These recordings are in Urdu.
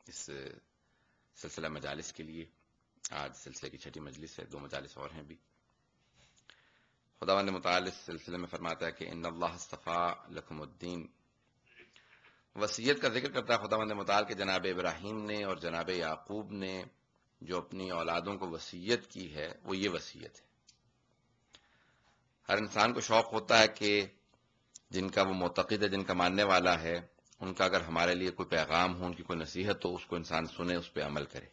اس سلسلہ مجالس کے لیے. آج سلسلے کی 6ٹھی مجلس ہے، 2 مجالس اور ہیں بھی. خداوند متعال اس سلسلے میں فرماتا ہے کہ ان اللہ اصطفیٰ لکم الدین. وصیت کا ذکر کرتا ہے خداوند متعال کہ جناب ابراہیم نے اور جناب یعقوب نے جو اپنی اولادوں کو وصیت کی ہے وہ یہ وصیت ہے. ہر انسان کو شوق ہوتا ہے کہ جن کا وہ معتقد ہے، جن کا ماننے والا ہے، ان کا اگر ہمارے لیے کوئی پیغام ہو، ان کی کوئی نصیحت ہو، اس کو انسان سنے، اس پہ عمل کرے.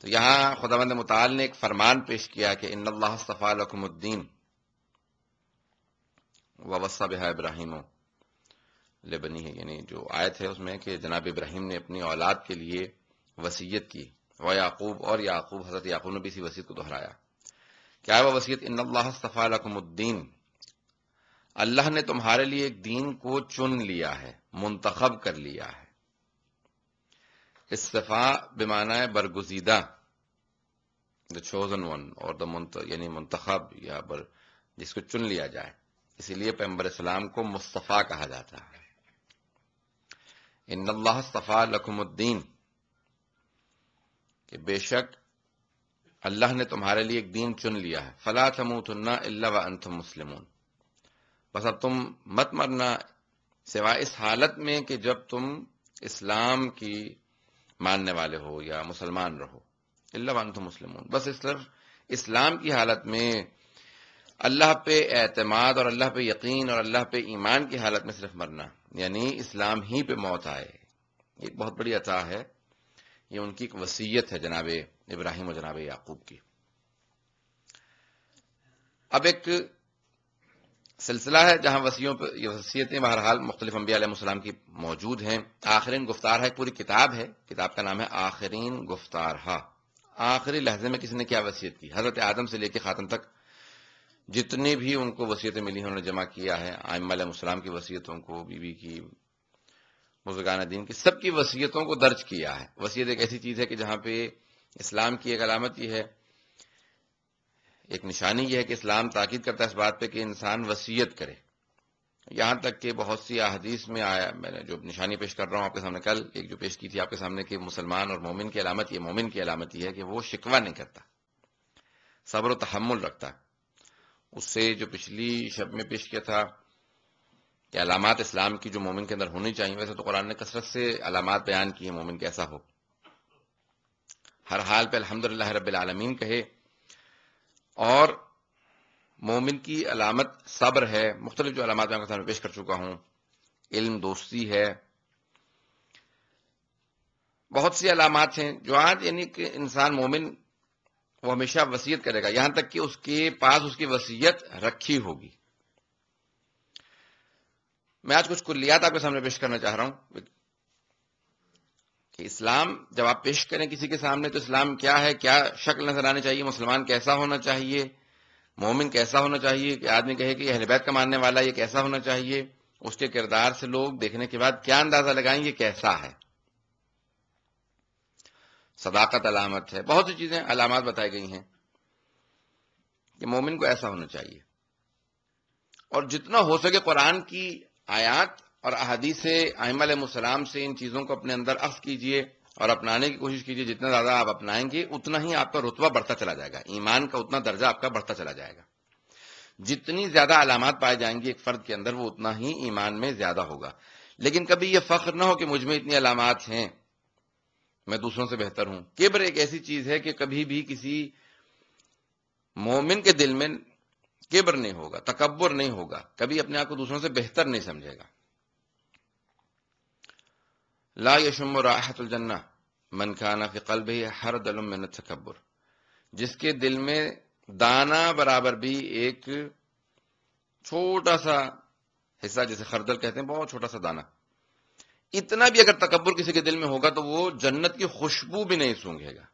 تو یہاں خداوند متعال نے ایک فرمان پیش کیا کہ ان اللہ اصطفیٰ لکم الدین ووصی بہا ابراہیم لبنی ہے، یعنی جو آیت ہے اس میں کہ جناب ابراہیم نے اپنی اولاد کے لیے وصیت کی، و یعقوب، اور یعقوب، حضرت یعقوب نے بھی اسی وصیت کو دہرایا. کیا ہے وہ وصیت؟ ان اللہ اصطفیٰ لکم الدین، اللہ نے تمہارے لیے ایک دین کو چن لیا ہے، منتخب کر لیا ہے. اصطفاء بمعنی ہے برگزیدہ، the chosen one اور یعنی منتخب یا جس کو چن لیا جائے. اسی لیے پیغمبر اسلام کو مصطفیٰ کہا جاتا ہے. ان اللہ اصطفیٰ لکم الدین، کہ بے شک اللہ نے تمہارے لیے ایک دین چن لیا ہے. فلا تموتن الا وانتم مسلمون، بس اب تم مت مرنا سوائے اس حالت میں کہ جب تم اسلام کی ماننے والے ہو یا مسلمان رہو. الا وانتم مسلمون، بس صرف اسلام کی حالت میں، اللہ پہ اعتماد اور اللہ پہ یقین اور اللہ پہ ایمان کی حالت میں صرف مرنا، یعنی اسلام ہی پہ موت آئے. یہ بہت بڑی عطا ہے. یہ ان کی ایک وصیت ہے جناب ابراہیم اور جناب یعقوب کی. اب ایک سلسلہ ہے جہاں یہ وصیتیں بہرحال مختلف انبیاء علیہ السلام کی موجود ہیں. آخرین گفتار ہے، ایک پوری کتاب ہے، کتاب کا نام ہے آخرین گفتارہا. آخری لحظے میں کسی نے کیا وصیت کی، حضرت آدم سے لے کے خاتم تک جتنی بھی ان کو وصیتیں ملی ہیں انہوں نے جمع کیا ہے. ائمہ علیہ السلام کی وصیتوں کو، بیوی کی، بزرگان دین کی، سب کی وصیتوں کو درج کیا ہے. وصیت ایک ایسی چیز ہے کہ جہاں پہ اسلام کی ایک علامت یہ ہے، ایک نشانی یہ ہے کہ اسلام تاکید کرتا ہے اس بات پہ کہ انسان وصیت کرے. یہاں تک کہ بہت سی احادیث میں آیا، میں نے جو نشانی پیش کر رہا ہوں آپ کے سامنے، کل ایک جو پیش کی تھی آپ کے سامنے، کہ مسلمان اور مومن کی علامت یہ، مومن کی علامت یہ ہے کہ وہ شکوہ نہیں کرتا، صبر و تحمل رکھتا. اس سے جو پچھلی شب میں پیش کیا تھا کہ علامات اسلام کی جو مومن کے اندر ہونی چاہیے، ویسے تو قرآن نے کثرت سے علامات بیان کی ہیں مومن کیسا ہو. ہر حال پہ الحمدللہ رب العالمین کہے. اور مومن کی علامت صبر ہے. مختلف جو علامات میں آپ کے سامنے پیش کر چکا ہوں. علم، دوستی ہے، بہت سی علامات ہیں جو آج یعنی کہ انسان مومن وہ ہمیشہ وصیت کرے گا یہاں تک کہ اس کے پاس اس کی وصیت رکھی ہوگی. میں آج کچھ کلیات آپ کے سامنے پیش کرنا چاہ رہا ہوں کہ اسلام جب آپ پیش کریں کسی کے سامنے تو اسلام کیا ہے، کیا شکل نظر آنی چاہیے، مسلمان کیسا ہونا چاہیے، مومن کیسا ہونا چاہیے، کہ آدمی کہے کہ اہل بیت کا ماننے والا یہ کیسا ہونا چاہیے. اس کے کردار سے لوگ دیکھنے کے بعد کیا اندازہ لگائیں یہ کیسا ہے. صداقت علامت ہے. بہت سی چیزیں علامات بتائی گئی ہیں کہ مومن کو ایسا ہونا چاہیے. اور جتنا ہو سکے قرآن کی آیات اور احادیث ائمہ علیہ السلام سے ان چیزوں کو اپنے اندر اخذ کیجئے اور اپنانے کی کوشش کیجئے. جتنا زیادہ آپ اپنائیں گے اتنا ہی آپ کا رتبہ بڑھتا چلا جائے گا، ایمان کا اتنا درجہ آپ کا بڑھتا چلا جائے گا. جتنی زیادہ علامات پائے جائیں گی ایک فرد کے اندر وہ اتنا ہی ایمان میں زیادہ ہوگا. لیکن کبھی یہ فخر نہ ہو کہ مجھ میں اتنی علامات ہیں، میں دوسروں سے بہتر ہوں. کبر ایک ایسی چیز ہے کہ کبھی بھی کسی مومن کے دل میں کبر نہیں ہوگا، تکبر نہیں ہوگا، کبھی اپنے آپ کو دوسروں سے بہتر نہیں سمجھے گا. لا یشم رائحۃ الجنہ من کان فی قلبہ حردل من التکبر، جس کے دل میں دانہ برابر بھی ایک چھوٹا سا حصہ، جسے خردل کہتے ہیں، بہت چھوٹا سا دانہ، اتنا بھی اگر تکبر کسی کے دل میں ہوگا تو وہ جنت کی خوشبو بھی نہیں سونگھے گا.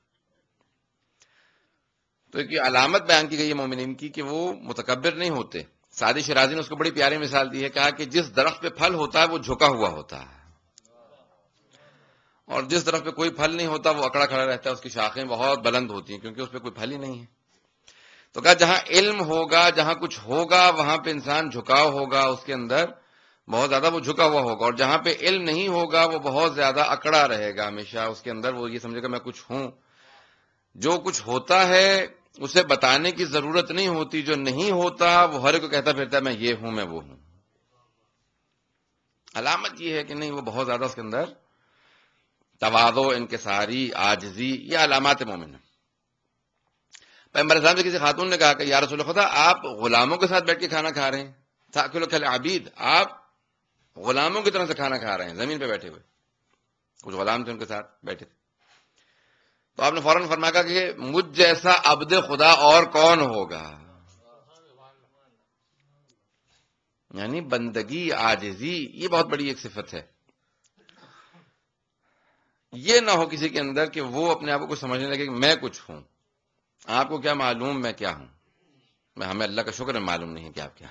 تو ایک علامت بیان کی گئی ہے مومنین کی کہ وہ متکبر نہیں ہوتے. سعدی شیرازی نے اس کو بڑی پیاری مثال دی ہے، کہا کہ جس درخت پہ پھل ہوتا ہے وہ جھکا ہوا ہوتا ہے، اور جس درخت پہ کوئی پھل نہیں ہوتا وہ اکڑا کھڑا رہتا ہے، اس کی شاخیں بہت بلند ہوتی ہیں کیونکہ اس پہ کوئی پھل ہی نہیں ہے. تو کہا جہاں علم ہوگا، جہاں کچھ ہوگا، وہاں پہ انسان جھکاؤ ہوگا، اس کے اندر بہت زیادہ وہ جھکا ہوا ہوگا، اور جہاں پہ علم نہیں ہوگا وہ بہت زیادہ اکڑا رہے گا ہمیشہ اس کے اندر، وہ یہ سمجھے گا میں کچھ ہوں. جو کچھ ہوتا ہے اسے بتانے کی ضرورت نہیں ہوتی، جو نہیں ہوتا وہ ہر ایک کو کہتا پھرتا ہے میں یہ ہوں میں وہ ہوں. علامت یہ ہے کہ نہیں، وہ بہت زیادہ اس کے اندر تواضع، انکساری، عاجزی، یہ علامات مومن ہیں. پیغمبر اسلام سے کسی خاتون نے کہا کہ یا رسول خدا آپ غلاموں کے ساتھ بیٹھ کے کھانا کھا رہے ہیں، تاکلوا کالعبید، آپ غلاموں کی طرح سے کھانا کھا رہے ہیں زمین پہ بیٹھے ہوئے. کچھ غلام تھے ان کے ساتھ بیٹھے تھے، تو آپ نے فوراً فرمایا کہ مجھ جیسا عبد خدا اور کون ہوگا. یعنی بندگی، عاجزی، یہ بہت بڑی ایک صفت ہے. یہ نہ ہو کسی کے اندر کہ وہ اپنے آپ کو کچھ سمجھنے لگے کہ میں کچھ ہوں. آپ کو کیا معلوم میں کیا ہوں؟ ہمیں اللہ کا شکر ہے معلوم نہیں کہ آپ کیا.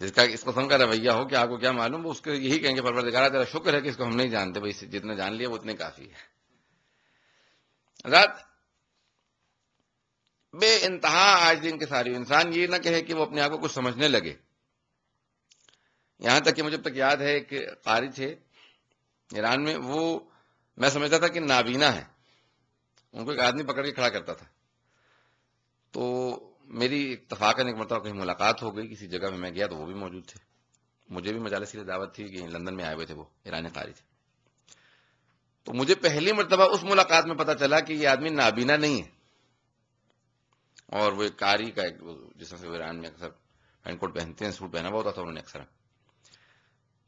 جس کا اس قسم کا رویہ ہو کہ آپ کو کیا معلوم، وہ اس کو یہی کہیں گے پروردگار تیرا شکر ہے کہ اس کو ہم نہیں جانتے، بھائی جتنا جان لیا وہ اتنے کافی ہے. رات بے انتہا آج دن کے ساری انسان یہ نہ کہے کہ وہ اپنے آپ کو کچھ سمجھنے لگے. یہاں تک کہ مجھے اب تک یاد ہے ایک قاری تھے ایران میں، وہ میں سمجھتا تھا کہ نابینا ہے. ان کو ایک آدمی پکڑ کے کھڑا کرتا تھا، تو میری اتفاقاً ایک مرتبہ کہیں ملاقات ہو گئی کسی جگہ میں، میں گیا تو وہ بھی موجود تھے. مجھے بھی مجالس کی دعوت تھی کہ لندن میں آئے ہوئے تھے، وہ ایرانی قاری تھے. تو مجھے پہلی مرتبہ اس ملاقات میں پتا چلا کہ یہ آدمی نابینا نہیں ہے، اور وہ ایک قاری کا جس طرح سے ایران میں اکثر پینٹ کوٹ پہنتے ہیں، سوٹ پہنا ہوا ہوتا تھا انہوں نے اکثر.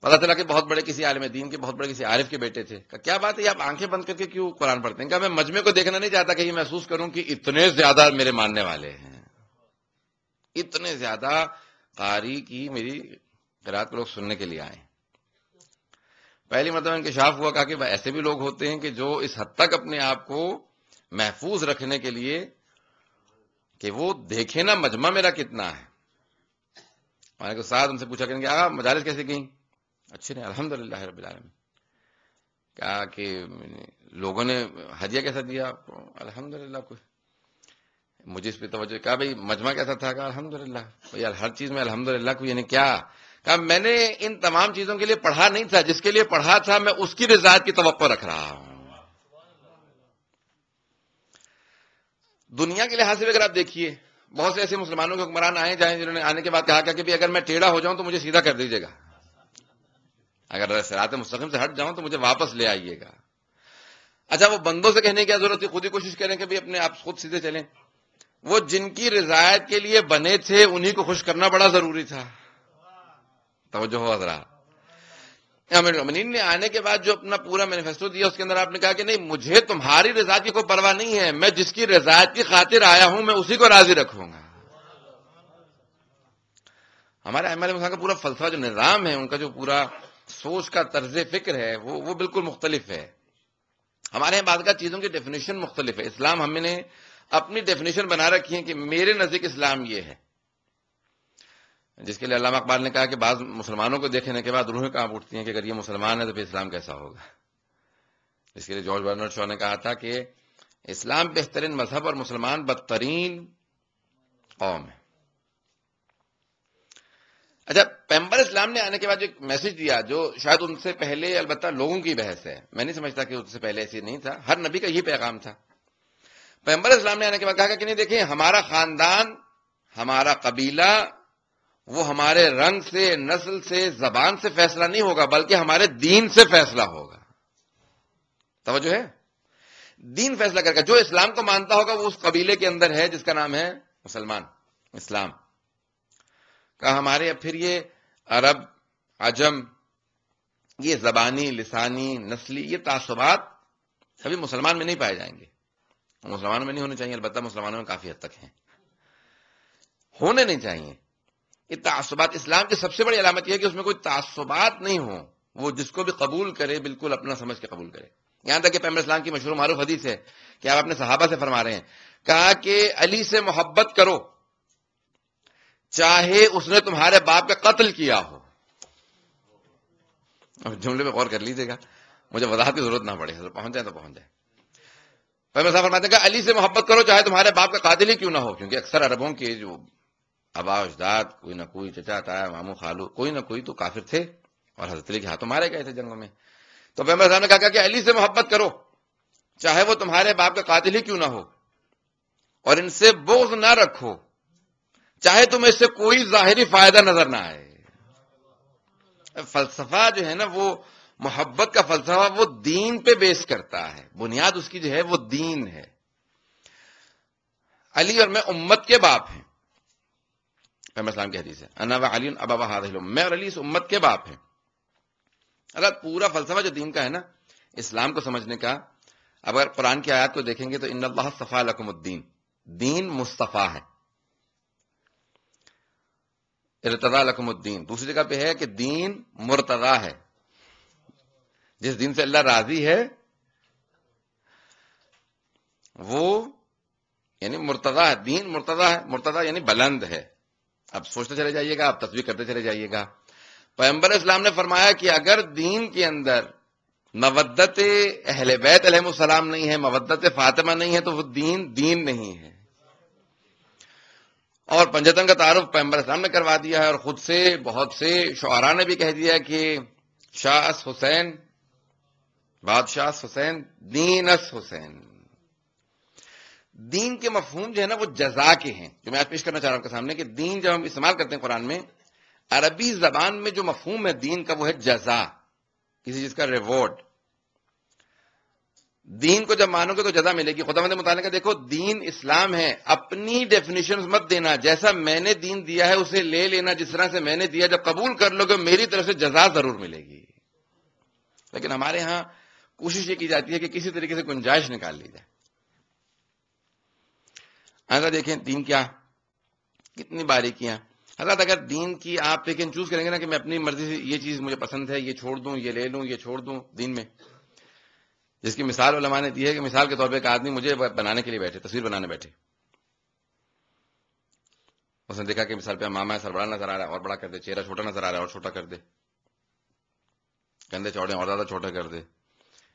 پتا چلا کہ بہت بڑے کسی عالم دین کے، بہت بڑے کسی عارف کے بیٹے تھے. کہ کیا بات ہے آپ آنکھیں بند کر کے کیوں قرآن پڑھتے ہیں؟ کہ میں مجمع کو دیکھنا نہیں چاہتا کہ یہ محسوس کروں کہ اتنے زیادہ میرے ماننے والے ہیں، اتنے زیادہ قاری کی میری قرات کو لوگ سننے کے لیے آئے. پہلی مرتبہ انکشاف ہوا کہا کہ ایسے بھی لوگ ہوتے ہیں کہ جو اس حد تک اپنے آپ کو محفوظ رکھنے کے لیے کہ وہ دیکھے نا مجمع میرا کتنا ہے. ہمارے استاد ان سے پوچھا کریں گے آقا مجالس کیسے گئیں؟ اچھے نہیں الحمدللہ رب العالمین. کہا کہ لوگوں نے ہدیہ کیسا دیا آپ کو؟ الحمدللہ. کوئی مجھے اس پہ توجہ، کہا بھائی مجمع کیسا تھا؟ کہا الحمدللہ. یار ہر چیز میں الحمدللہ کو یعنی کیا؟ کہا میں نے ان تمام چیزوں کے لیے پڑھا نہیں تھا، جس کے لیے پڑھا تھا میں اس کی رضایت کی توقع رکھ رہا ہوں. دنیا کے لحاظ سے اگر آپ دیکھیے بہت سے ایسے مسلمانوں کے حکمران آئے جائیں جنہوں نے آنے کے بعد کہا کہ بھی اگر میں ٹیڑھا ہو جاؤں تو مجھے سیدھا کر دیجیے گا، اگر صراط مستقیم سے ہٹ جاؤں تو مجھے واپس لے آئیے گا. اچھا وہ بندوں سے کہنے کی کیا ضرورت ہے، خود ہی کوشش کریں کہ بھی اپنے آپ خود سیدھے چلیں. وہ جن کی رضایت کے لیے بنے تھے انہی کو خوش کرنا بڑا ضروری تھا. توجہ ہو حضرات. امیر المومنین نے آنے کے بعد جو اپنا پورا مینیفیسٹو دیا اس کے اندر آپ نے کہا کہ نہیں مجھے تمہاری رضا کی کوئی پرواہ نہیں ہے، میں جس کی رضایت کی خاطر آیا ہوں میں اسی کو راضی رکھوں گا. ہمارے ائمہ علیہ السلام کا پورا فلسفہ جو نظام ہے، ان کا جو پورا سوچ کا طرز فکر ہے وہ بالکل مختلف ہے. ہمارے یہاں بعض کا چیزوں کی ڈیفینیشن مختلف ہے. اسلام ہم نے اپنی ڈیفینیشن بنا رکھی ہے کہ میرے نزدیک اسلام یہ ہے، جس کے لیے علامہ اقبال نے کہا کہ بعض مسلمانوں کو دیکھنے کے بعد روحیں کانپ اٹھتی ہیں کہ اگر یہ مسلمان ہے تو پھر اسلام کیسا ہوگا. اس کے لیے جارج برنارڈ شاہ نے کہا تھا کہ اسلام بہترین مذہب اور مسلمان بدترین قوم ہے. اچھا پیغمبر اسلام نے آنے کے بعد جو ایک میسج دیا جو شاید ان سے پہلے البتہ لوگوں کی بحث ہے، میں نہیں سمجھتا کہ ان سے پہلے ایسی نہیں تھا، ہر نبی کا یہ پیغام تھا. پیغمبر اسلام نے آنے کے بعد کہا کہ نہیں دیکھیں ہمارا خاندان، ہمارا قبیلہ وہ ہمارے رنگ سے، نسل سے، زبان سے فیصلہ نہیں ہوگا بلکہ ہمارے دین سے فیصلہ ہوگا. توجہ ہے، دین فیصلہ کرے گا. جو اسلام کو مانتا ہوگا وہ اس قبیلے کے اندر ہے جس کا نام ہے مسلمان، اسلام. کہا ہمارے پھر یہ عرب، عجم، یہ زبانی، لسانی، نسلی یہ تعصبات کبھی مسلمان میں نہیں پائے جائیں گے. مسلمانوں میں نہیں ہونے چاہیے، البتہ مسلمانوں میں کافی حد تک ہیں، ہونے نہیں چاہیے. یہ تعصبات اسلام کی سب سے بڑی علامت یہ ہے کہ اس میں کوئی تعصبات نہیں ہو، وہ جس کو بھی قبول کرے بالکل اپنا سمجھ کے قبول کرے. یہاں تک کہ پیغمبر اسلام کی مشہور معروف حدیث ہے کہ آپ اپنے صحابہ سے فرما رہے ہیں، کہا کہ علی سے محبت کرو چاہے اس نے تمہارے باپ کا قتل کیا ہو. جملے پہ غور کر لیجیے گا، مجھے وضاحت کی ضرورت نہ پڑے، پہنچ جائے تو پہنچ جائے. پیغمبر صاحب فرماتے ہیں کہ علی سے محبت کرو چاہے تمہارے باپ کا قاتل ہی کیوں نہ ہو، کیونکہ اکثر عربوں کے جو ابا اجداد کوئی نہ کوئی، چچا تایا ماموں خالو کوئی نہ کوئی تو کافر تھے اور حضرت علی کے ہاتھوں مارے گئے تھے جنگوں میں. تو پیغمبر صاحب نے کہا کہ علی سے محبت کرو چاہے وہ تمہارے باپ کا قاتل ہی کیوں نہ ہو، اور ان سے بغض نہ رکھو چاہے تمہیں اس سے کوئی ظاہری فائدہ نظر نہ آئے. فلسفہ جو ہے نا وہ محبت کا فلسفہ وہ دین پہ بیس کرتا ہے، بنیاد اس کی جو ہے وہ دین ہے. علی اور میں امت کے باپ ہیں، پیغمبر اسلام کی حدیث ہے انا وعلی ابا هذه الامه، میں اور علی اس امت کے باپ ہیں. اگر پورا فلسفہ جو دین کا ہے نا اسلام کو سمجھنے کا، اگر قرآن کی آیات کو دیکھیں گے تو ان اللہ اصطفی لکم الدین، دین مصطفیٰ ہے. ارتضی لکم الدین دوسری جگہ پہ ہے کہ دین مرتضی ہے، جس دین سے اللہ راضی ہے وہ یعنی مرتضی ہے، دین مرتضی ہے، مرتضی یعنی بلند ہے. اب سوچتے چلے جائیے گا، آپ تصویر کرتے چلے جائیے گا. پیغمبر اسلام نے فرمایا کہ اگر دین کے اندر مودت اہل بیت علیہ السلام نہیں ہے، مودت فاطمہ نہیں ہے، تو وہ دین نہیں ہے. اور پنجتن کا تعارف پیغمبر اسلام نے کروا دیا ہے، اور خود سے بہت سے شعراء نے بھی کہہ دیا کہ شاس حسین بادشاہ حسین دین اس حسین. دین کے مفہوم جو ہے نا وہ جزا کے ہیں، جو میں آج پیش کرنا چاہ رہا ہوں آپ کے سامنے کہ دین جب ہم استعمال کرتے ہیں قرآن میں، عربی زبان میں جو مفہوم ہے دین کا وہ ہے جزا، کسی چیز کا ریوارڈ. دین کو جب مانو گے تو جزا ملے گی. خداوند متعالی کا دیکھو دین اسلام ہے، اپنی ڈیفینیشن مت دینا، جیسا میں نے دین دیا ہے اسے لے لینا جس طرح سے میں نے دیا، جب قبول کر لو گے میری طرف سے جزا ضرور ملے گی. لیکن ہمارے ہاں کوشش یہ کی جاتی ہے کہ کسی طریقے سے گنجائش نکال لی جائے. اگر دیکھیں دین کیا کتنی باریکیاں. حضرت اگر دین کی آپ لیکن چوز کریں گے نا کہ میں اپنی مرضی سے یہ چیز مجھے پسند ہے، یہ چھوڑ دوں، یہ لے لوں، یہ چھوڑ دوں دین میں، جس کی مثال علماء نے دی ہے کہ مثال کے طور پہ ایک آدمی مجھے بنانے کے لیے بیٹھے، تصویر بنانے بیٹھے، اس نے دیکھا کہ مثال پہ ماما سر بڑا نظر آ رہا ہے اور بڑا کر دے، چہرہ چھوٹا نظر آ رہا ہے اور چھوٹا کر دے، کندھے چوڑے اور زیادہ چھوٹا کر دے.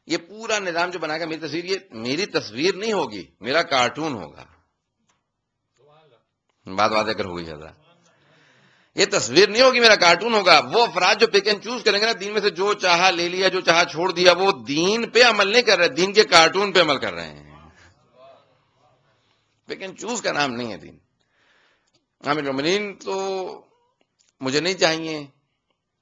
یہ پورا نظام جو بنائے گا میری تصویر، یہ میری تصویر نہیں ہوگی، میرا کارٹون ہوگا. بات واضح کر ہوگی حضرت، یہ تصویر نہیں ہوگی، میرا کارٹون ہوگا. وہ افراد جو پک اینڈ چوز کریں گے نا دین میں سے، جو چاہا لے لیا جو چاہا چھوڑ دیا، وہ دین پہ عمل نہیں کر رہے، دین کے کارٹون پہ عمل کر رہے ہیں. پک اینڈ چوز کا نام نہیں ہے دین. عامر المومنین تو مجھے نہیں چاہیے،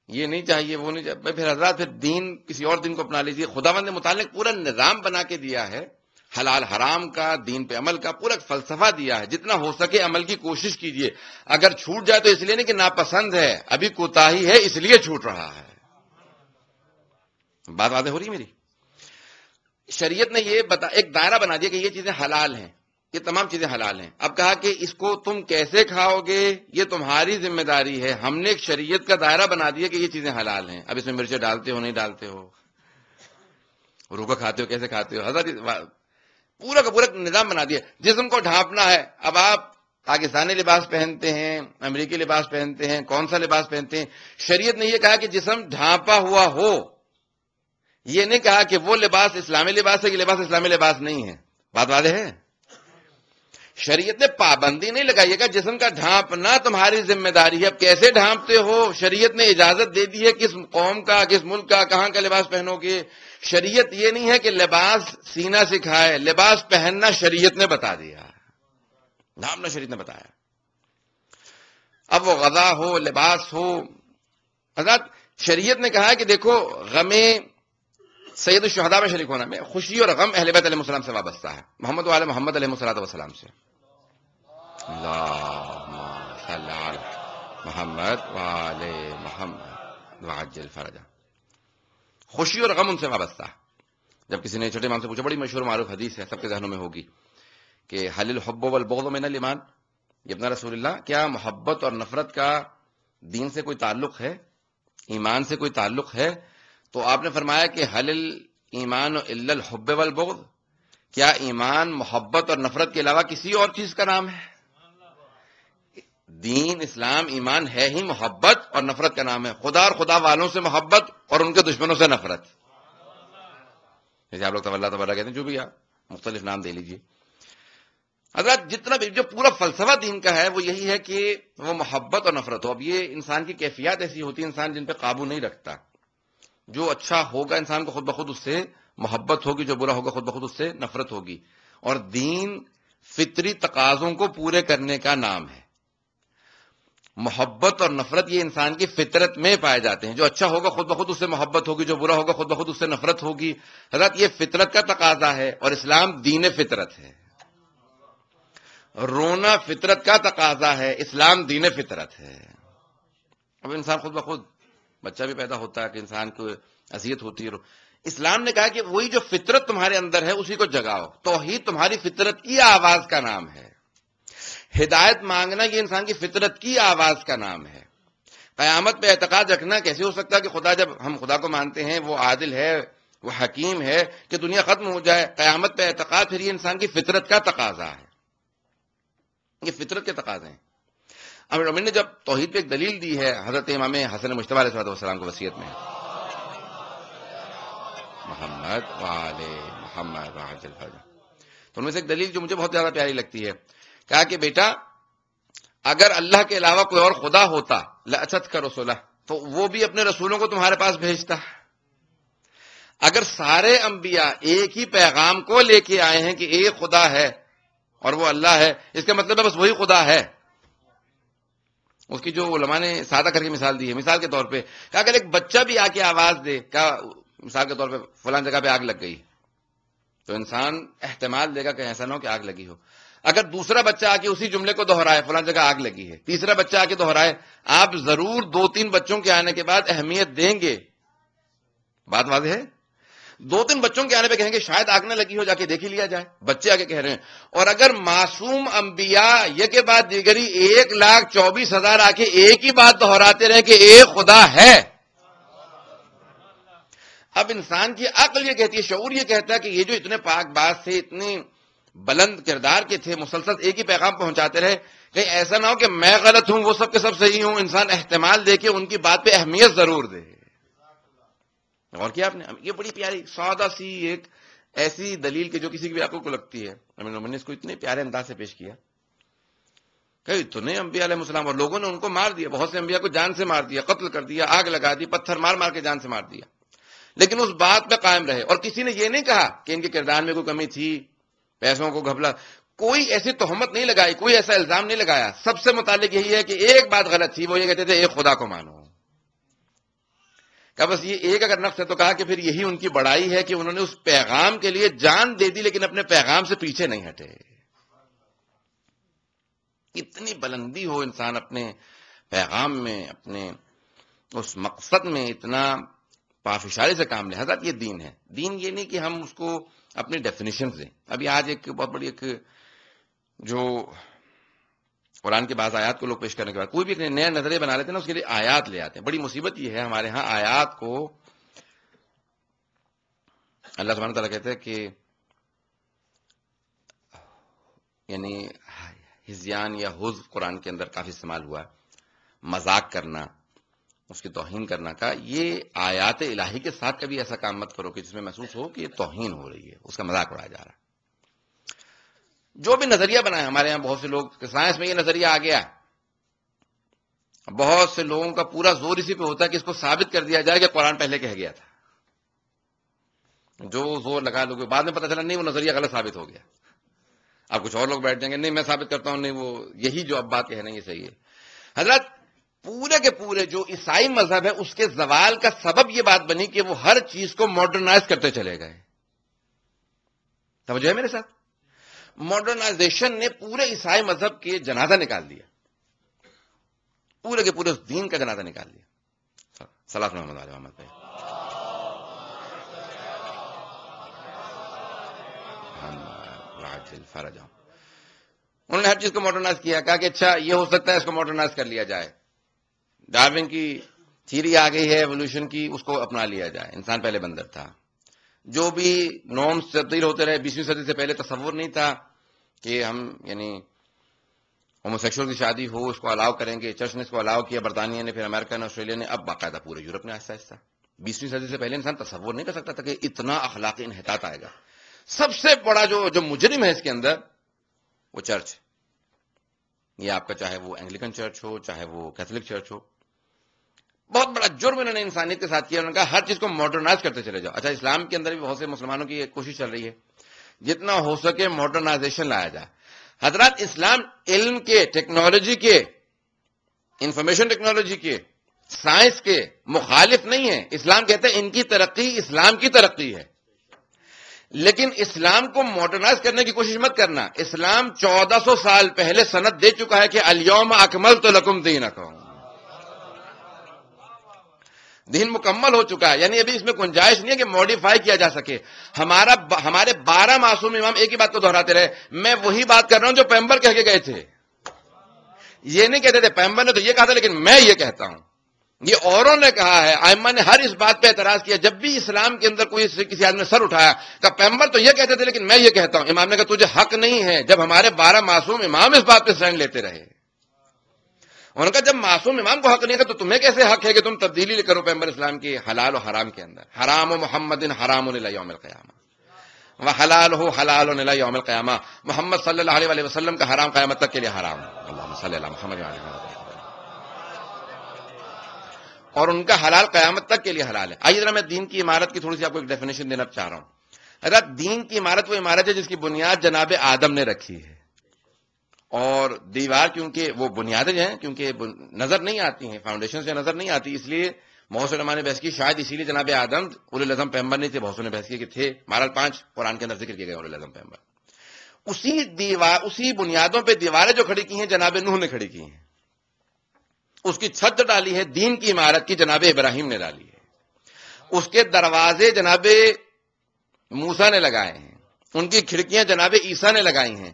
یہ نہیں چاہیے، وہ نہیں چاہیے، پھر حضرات پھر دین کسی اور دین کو اپنا لیجیے. خداوند نے متعلق پورا نظام بنا کے دیا ہے، حلال حرام کا، دین پہ عمل کا پورا فلسفہ دیا ہے. جتنا ہو سکے عمل کی کوشش کیجیے. اگر چھوٹ جائے تو اس لیے نہیں کہ ناپسند ہے، ابھی کوتاہی ہے اس لیے چھوٹ رہا ہے. بات واضح ہو رہی میری؟ شریعت نے یہ ایک دائرہ بنا دیا کہ یہ چیزیں حلال ہیں، یہ تمام چیزیں حلال ہیں. اب کہا کہ اس کو تم کیسے کھاؤ گے یہ تمہاری ذمہ داری ہے. ہم نے ایک شریعت کا دائرہ بنا دیا کہ یہ چیزیں حلال ہیں. اب اس میں مرچیں ڈالتے ہو نہیں ڈالتے ہو، روکا کھاتے ہو کیسے کھاتے ہو، حضرت پورا کا پورا نظام بنا دیا. جسم کو ڈھانپنا ہے، اب آپ پاکستانی لباس پہنتے ہیں، امریکی لباس پہنتے ہیں، کون سا لباس پہنتے ہیں، شریعت نے یہ کہا کہ جسم ڈھانپا ہوا ہو. یہ نہیں کہا کہ وہ لباس اسلامی لباس ہے، یہ لباس اسلامی لباس نہیں ہے. بات واضح ہے؟ شریعت نے پابندی نہیں لگائی گا، جسم کا ڈھانپنا تمہاری ذمہ داری ہے. اب کیسے ڈھانپتے ہو، شریعت نے اجازت دے دی ہے، کس قوم کا، کس ملک کا، کہاں کا لباس پہنو گے. شریعت یہ نہیں ہے کہ لباس سینا سکھائے، لباس پہننا شریعت نے بتا دیا، ڈھانپنا شریعت نے بتایا. اب وہ غذا ہو، لباس ہو، حضرت شریعت نے کہا کہ دیکھو غم سید الشہداء میں شریک ہونا میں خوشی اور غم اہل بیت علیہ السلام سے وابستہ ہے، محمد و آل محمد علیہ السلام سے. اللہم صلی علی محمد و آل محمد وعجل فرجہ. خوشی اور غم ان سے وابستہ ہے. جب کسی نے چھوٹے امام سے پوچھا، بڑی مشہور معروف حدیث ہے، سب کے ذہنوں میں ہوگی کہ حل الحب والبغض من الایمان، یہ ابن رسول اللہ، کیا محبت اور نفرت کا دین سے کوئی تعلق ہے، ایمان سے کوئی تعلق ہے؟ تو آپ نے فرمایا کہ حل الایمان الا الحب والبغض، کیا ایمان محبت اور نفرت کے علاوہ کسی اور چیز کا نام ہے؟ دین اسلام ایمان ہے ہی محبت اور نفرت کا نام ہے. خدا اور خدا والوں سے محبت اور ان کے دشمنوں سے نفرت. جیسے آپ لوگ تولہ تبرہ کہتے ہیں، جو بھی آپ مختلف نام دے لیجئے. حضرات جتنا بھی جو پورا فلسفہ دین کا ہے وہ یہی ہے کہ وہ محبت اور نفرت ہو. اب یہ انسان کی کیفیات ایسی ہوتی ہے انسان جن پہ قابو نہیں رکھتا. جو اچھا ہوگا انسان کو خود بخود اس سے محبت ہوگی، جو برا ہوگا خود بخود اس سے نفرت ہوگی. اور دین فطری تقاضوں کو پورے کرنے کا نام ہے. محبت اور نفرت یہ انسان کی فطرت میں پائے جاتے ہیں. جو اچھا ہوگا خود بخود اس سے محبت ہوگی، جو برا ہوگا خود بخود اس سے نفرت ہوگی. حضرت یہ فطرت کا تقاضا ہے اور اسلام دین فطرت ہے. رونا فطرت کا تقاضا ہے، اسلام دین فطرت ہے. اب انسان خود بخود بچہ بھی پیدا ہوتا ہے کہ انسان کو اذیت ہوتی ہے. اسلام نے کہا کہ وہی جو فطرت تمہارے اندر ہے اسی کو جگاؤ. توحید تمہاری فطرت کی آواز کا نام ہے. ہدایت مانگنا یہ انسان کی فطرت کی آواز کا نام ہے. قیامت پہ اعتقاد رکھنا کیسے ہو سکتا ہے کہ خدا، جب ہم خدا کو مانتے ہیں وہ عادل ہے، وہ حکیم ہے، کہ دنیا ختم ہو جائے. قیامت پہ اعتقاد پھر یہ انسان کی فطرت کا تقاضا ہے. یہ فطرت کے تقاضے ہیں. امیر المومنین نے جب توحید پہ ایک دلیل دی ہے حضرت امام حسن مجتبی علیہ السلام کو وصیت میں، محمد وعلى محمد وعجل فرجہ، تو ان میں سے ایک دلیل جو مجھے بہت زیادہ پیاری لگتی ہے، کہا کہ بیٹا اگر اللہ کے علاوہ کوئی اور خدا ہوتا لأتتک رسولہ، تو وہ بھی اپنے رسولوں کو تمہارے پاس بھیجتا. اگر سارے انبیاء ایک ہی پیغام کو لے کے آئے ہیں کہ ایک خدا ہے اور وہ اللہ ہے، اس کا مطلب ہے بس وہی خدا ہے. اس کی جو علماء نے سادہ کر کے مثال دی ہے، مثال کے طور پہ کہ اگر ایک بچہ بھی آ کے آواز دے، کہ مثال کے طور پہ فلان جگہ پہ آگ لگ گئی، تو انسان احتمال دے گا کہ ایسا نہ ہو کہ آگ لگی ہو. اگر دوسرا بچہ آ کے اسی جملے کو دہرائے، فلان جگہ آگ لگی ہے، تیسرا بچہ آ کے دہرائے، آپ ضرور 2-3 بچوں کے آنے کے بعد اہمیت دیں گے. بات واضح ہے؟ 2-3 بچوں کے آنے پہ کہیں گے شاید آگ نہ لگی ہو، جا کے دیکھ ہی لیا جائے. بچے آگے کہہ رہے ہیں. اور اگر معصوم انبیاء یہ کے بعد دیگری 1,24,000 آ کے ایک ہی بات دہراتے رہے کہ ایک خدا ہے، اب انسان کی عقل یہ کہتی ہے، شعور یہ کہتا ہے کہ یہ جو اتنے پاک باز تھے، اتنی بلند کردار کے تھے، مسلسل ایک ہی پیغام پہنچاتے رہے، کہیں ایسا نہ ہو کہ میں غلط ہوں وہ سب کے سب صحیح ہوں. انسان احتمال دے کے ان کی بات پہ اہمیت ضرور دے. اور کیا آپ نے یہ بڑی پیاری سادہ سی ایک ایسی دلیل کہ جو کسی کی بھی عقل کو لگتی ہے، امیر المومنین نے اس کو اتنے پیارے انداز سے پیش کیا کہ اتنے انبیاء علیہ السلام، اور لوگوں نے ان کو مار دیا، بہت سے انبیاء کو جان سے مار دیا، قتل کر دیا، آگ لگا دی، پتھر مار مار کے جان سے مار دیا، لیکن اس بات پہ قائم رہے. اور کسی نے یہ نہیں کہا کہ ان کے کردار میں کوئی کمی تھی، پیسوں کو گھپلا، کوئی ایسی تہمت نہیں لگائی، کوئی ایسا الزام نہیں لگایا. سب سے متعلق یہی ہے کہ ایک بات غلط تھی، وہ یہ کہتے تھے ایک خدا کو مانو. کہ بس یہ ایک اگر نقص ہے تو کہا کہ پھر یہی ان کی بڑائی ہے کہ انہوں نے اس پیغام کے لیے جان دے دی لیکن اپنے پیغام سے پیچھے نہیں ہٹے. اتنی بلندی ہو انسان اپنے پیغام میں، اپنے اس مقصد میں اتنا پافشاری سے کام لے. حضرت یہ دین ہے. دین یہ نہیں کہ ہم اس کو اپنی ڈیفینیشن دیں. ابھی آج ایک بہت بڑی ایک جو قرآن کے بعض آیات کو لوگ پیش کرنے کے بعد کوئی بھی ایک نیا نظریہ بنا لیتے ہیں نا، اس کے لیے آیات لے آتے ہیں. بڑی مصیبت یہ ہے ہمارے ہاں آیات کو، اللہ سبحانہ تعالیٰ کہتے ہیں کہ یعنی ہذیان یا حزب قرآن کے اندر کافی استعمال ہوا ہے، مذاق کرنا، اس کی توہین کرنا کا. یہ آیات الہی کے ساتھ کبھی ایسا کام مت کرو کہ جس میں محسوس ہو کہ یہ توہین ہو رہی ہے، اس کا مذاق اڑایا جا رہا ہے. جو بھی نظریہ بنا ہے ہمارے یہاں بہت سے لوگ، سائنس میں یہ نظریہ آ گیا، بہت سے لوگوں کا پورا زور اسی پہ ہوتا ہے کہ اس کو ثابت کر دیا جائے کہ قرآن پہلے کہہ گیا تھا. جو زور لگا لوگ، بعد میں پتہ چلا نہیں وہ نظریہ غلط ثابت ہو گیا. اب کچھ اور لوگ بیٹھ جائیں گے نہیں میں ثابت کرتا ہوں، نہیں وہ یہی جو اب بات کہنا یہ صحیح ہے. حضرت پورے کے پورے جو عیسائی مذہب ہے اس کے زوال کا سبب یہ بات بنی کہ وہ ہر چیز کو ماڈرنائز کرتے چلے گئے. توجہ ہے میرے ساتھ؟ ماڈرنائزیشن نے پورے عیسائی مذہب کے جنازہ نکال دیا، پورے کے پورے اس دین کا جنازہ نکال دیا. صلاۃ محمد علیہ محمد پہ فرج. انہوں نے ہر چیز کو ماڈرنائز کیا، کہا کہ اچھا یہ ہو سکتا ہے اس کو ماڈرنائز کر لیا جائے. ڈارون کی تھیوری آ گئی ہے ایوولوشن کی، اس کو اپنا لیا جائے. انسان پہلے بندر تھا. جو بھی نارمز تبدیل ہوتے رہے، 20ویں صدی سے پہلے تصور نہیں تھا کہ ہم یعنی ہوموسیکشول کی شادی ہو اس کو الاؤ کریں گے. چرچ نے اس کو الاؤ کیا، برطانیہ نے، پھر امریکہ نے، آسٹریلیا نے، اب باقاعدہ پورے یورپ نے آہستہ آہستہ. 20ویں صدی سے پہلے انسان تصور نہیں کر سکتا تھا کہ اتنا اخلاقی انحطاط آئے گا. سب سے بڑا جو مجرم ہے اس کے اندر وہ چرچ، یہ آپ کا چاہے وہ اینگلیکن چرچ ہو چاہے وہ کیتھولک چرچ ہو، بہت بڑا جرم انہوں نے انسانیت کے ساتھ کیا. انہوں نے کہا ہر چیز کو ماڈرنائز کرتے چلے جاؤ. اچھا، اسلام کے اندر بھی بہت سے مسلمانوں کی ایک کوشش چل رہی ہے جتنا ہو سکے ماڈرنائزیشن لایا جائے. حضرات اسلام علم کے، ٹیکنالوجی کے، انفارمیشن ٹیکنالوجی کے، سائنس کے مخالف نہیں ہے. اسلام کہتے ہیں ان کی ترقی اسلام کی ترقی ہے، لیکن اسلام کو ماڈرنائز کرنے کی کوشش مت کرنا. اسلام 1400 سال پہلے سند دے چکا ہے کہ الیوم اکملت لکم دینکم، دین مکمل ہو چکا ہے. یعنی ابھی اس میں گنجائش نہیں ہے کہ موڈیفائی کیا جا سکے. ہمارے 12 معصوم امام ایک ہی بات کو دہراتے رہے، میں وہی بات کر رہا ہوں جو پیغمبر کہہ کے گئے تھے. یہ نہیں کہتے تھے پیغمبر نے تو یہ کہا تھا لیکن میں یہ کہتا ہوں، یہ اوروں نے کہا ہے. ائمہ نے ہر اس بات پہ اعتراض کیا جب بھی اسلام کے اندر کوئی کسی آدمی نے سر اٹھایا کہ پیغمبر تو یہ کہتے تھے لیکن میں یہ کہتا ہوں. امام نے کہا تجھے حق نہیں ہے جب ہمارے 12 معصوم امام اس بات پہ سٹینڈ لیتے رہے. انہوں نے کہا جب معصوم امام کو حق نہیں ہے تو تمہیں کیسے حق ہے کہ تم تبدیلی کرو پیغمبر اسلام کی حلال و حرام کے اندر. حرام و محمد حرام الی یوم القیامہ وحلال ہو حلال الی یوم القیامہ. محمد صلی اللہ علیہ وسلم کا حرام قیامت تک کے لیے حرام. اللہم صلی اللہ محمد علیہ وسلم. اور ان کا حلال قیامت تک کے لیے حلال ہے. آئیے ذرا میں دین کی عمارت کی تھوڑی سی آپ کو ایک ڈیفینیشن دینا چاہ رہا ہوں. حضرت دین کی عمارت وہ عمارت ہے جس کی بنیاد جناب آدم نے رکھی ہے، اور دیوار کیونکہ وہ بنیادیں ہیں کیونکہ نظر نہیں آتی ہیں، فاؤنڈیشن سے نظر نہیں آتی، اس لیے بہت سے علماء نے بحث کی شاید اسی لیے جناب آدم اولو العزم پیغمبر نہیں تھے. بہت سے نے بحث کی کہ تھے، بہرحال 5 قرآن کے اندر ذکر کیے گئے اولو العزم پیغمبر. اسی بنیادوں پہ دیواریں جو کھڑی کی ہیں جناب نوح نے کھڑی کی ہیں. اس کی چھت ڈالی ہے دین کی عمارت کی جناب ابراہیم نے ڈالی ہے. اس کے دروازے جناب موسیٰ نے لگائے ہیں، ان کی کھڑکیاں جناب عیسیٰ نے لگائی ہیں.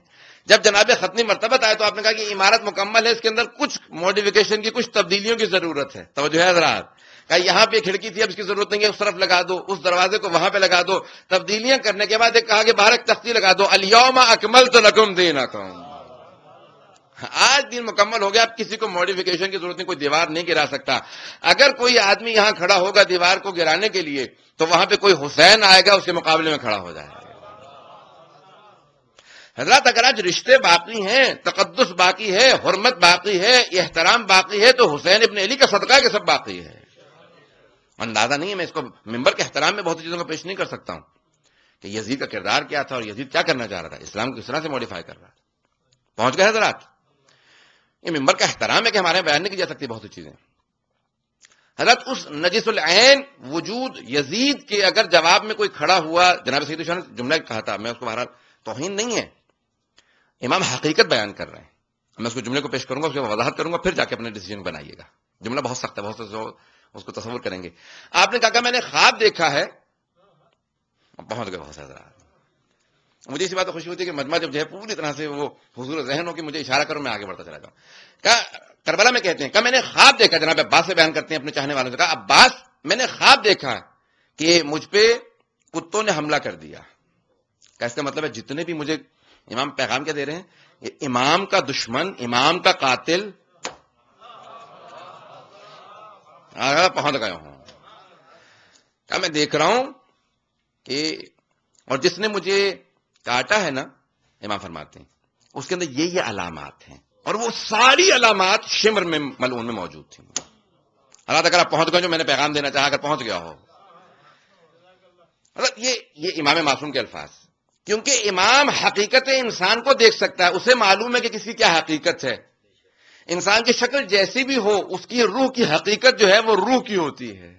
جب جناب ختمی مرتبت آئے تو آپ نے کہا کہ عمارت مکمل ہے، اس کے اندر کچھ موڈیفیکیشن کی، کچھ تبدیلیوں کی ضرورت ہے. توجہ ہے حضرات؟ کہ یہاں پہ کھڑکی تھی اب اس کی ضرورت نہیں ہے، اس طرف لگا دو، اس دروازے کو وہاں پہ لگا دو. تبدیلیاں کرنے کے بعد ایک کہا کہ باہر ایک تختی لگا دو، الیوم اکملت لکم دینکم. آج دین مکمل ہو گیا، اب کسی کو موڈیفیکیشن کی ضرورت نہیں، کوئی دیوار نہیں گرا سکتا. اگر کوئی آدمی یہاں کھڑا ہوگا دیوار کو گرانے کے لیے تو وہاں پہ کوئی حسین آئے گا اس کے مقابلے میں کھڑا ہو جائے گا. حضرات اگر آج رشتے باقی ہیں، تقدس باقی ہے، حرمت باقی ہے، احترام باقی ہے، تو حسین ابن علی کا صدقہ کے سب باقی ہے. اندازہ نہیں ہے، میں اس کو ممبر کے احترام میں بہت سی چیزوں کو پیش نہیں کر سکتا ہوں کہ یزید کا کردار کیا تھا اور یزید کیا کرنا چاہ رہا تھا، اسلام کو کس طرح سے موڈیفائی کر رہا تھا. پہنچ گئے حضرات؟ یہ ممبر کا احترام ہے کہ ہمارے بیان نہیں کی جا سکتی بہت سی چیزیں. حضرت اس نجس العین وجود یزید کے اگر جواب میں کوئی کھڑا ہوا، جناب سید شاہ نے جملہ کہا تھا، میں اس کو بہرحال توہین نہیں ہے، امام حقیقت بیان کر رہے ہیں. میں اس کو جملے کو پیش کروں گا، اس کی وضاحت کروں گا، پھر جا کے اپنے ڈیسیجن بنائیے گا. جملہ بہت سخت ہے، بہت سے اس کو تصور کریں گے. آپ نے کہا کہ میں نے خواب دیکھا ہے. پہنچ گئے بہت زیادہ. مجھے اسی بات خوشی ہوتی ہے کہ مجمع جب جو ہے پوری طرح سے وہ حضور ذہن ہو کہ مجھے اشارہ کرو، میں آگے بڑھتا چلا جاؤں. کہا کربلا میں کہتے ہیں کہ میں نے خواب دیکھا، جناب عباس سے بیان کرتے ہیں اپنے چاہنے والوں سے. کہا عباس میں نے خواب دیکھا کہ مجھ پہ کتوں نے حملہ کر دیا. کہ اس کا مطلب ہے جتنے بھی مجھے امام پیغام کیا دے رہے ہیں، یہ امام کا دشمن، امام کا قاتل پہنچ گئے ہوں. کیا میں دیکھ رہا ہوں کہ اور جس نے مجھے کاٹا ہے نا، امام فرماتے ہیں اس کے اندر یہ علامات ہیں، اور وہ ساری علامات شمر میں ملعون میں موجود تھیں. حالات اگر آپ پہنچ گئے جو میں نے پیغام دینا چاہا، اگر پہنچ گیا ہو. مطلب یہ امام معصوم کے الفاظ، کیونکہ امام حقیقت انسان کو دیکھ سکتا ہے، اسے معلوم ہے کہ کسی کیا حقیقت ہے. انسان کی شکل جیسی بھی ہو، اس کی روح کی حقیقت جو ہے وہ روح کی ہوتی ہے.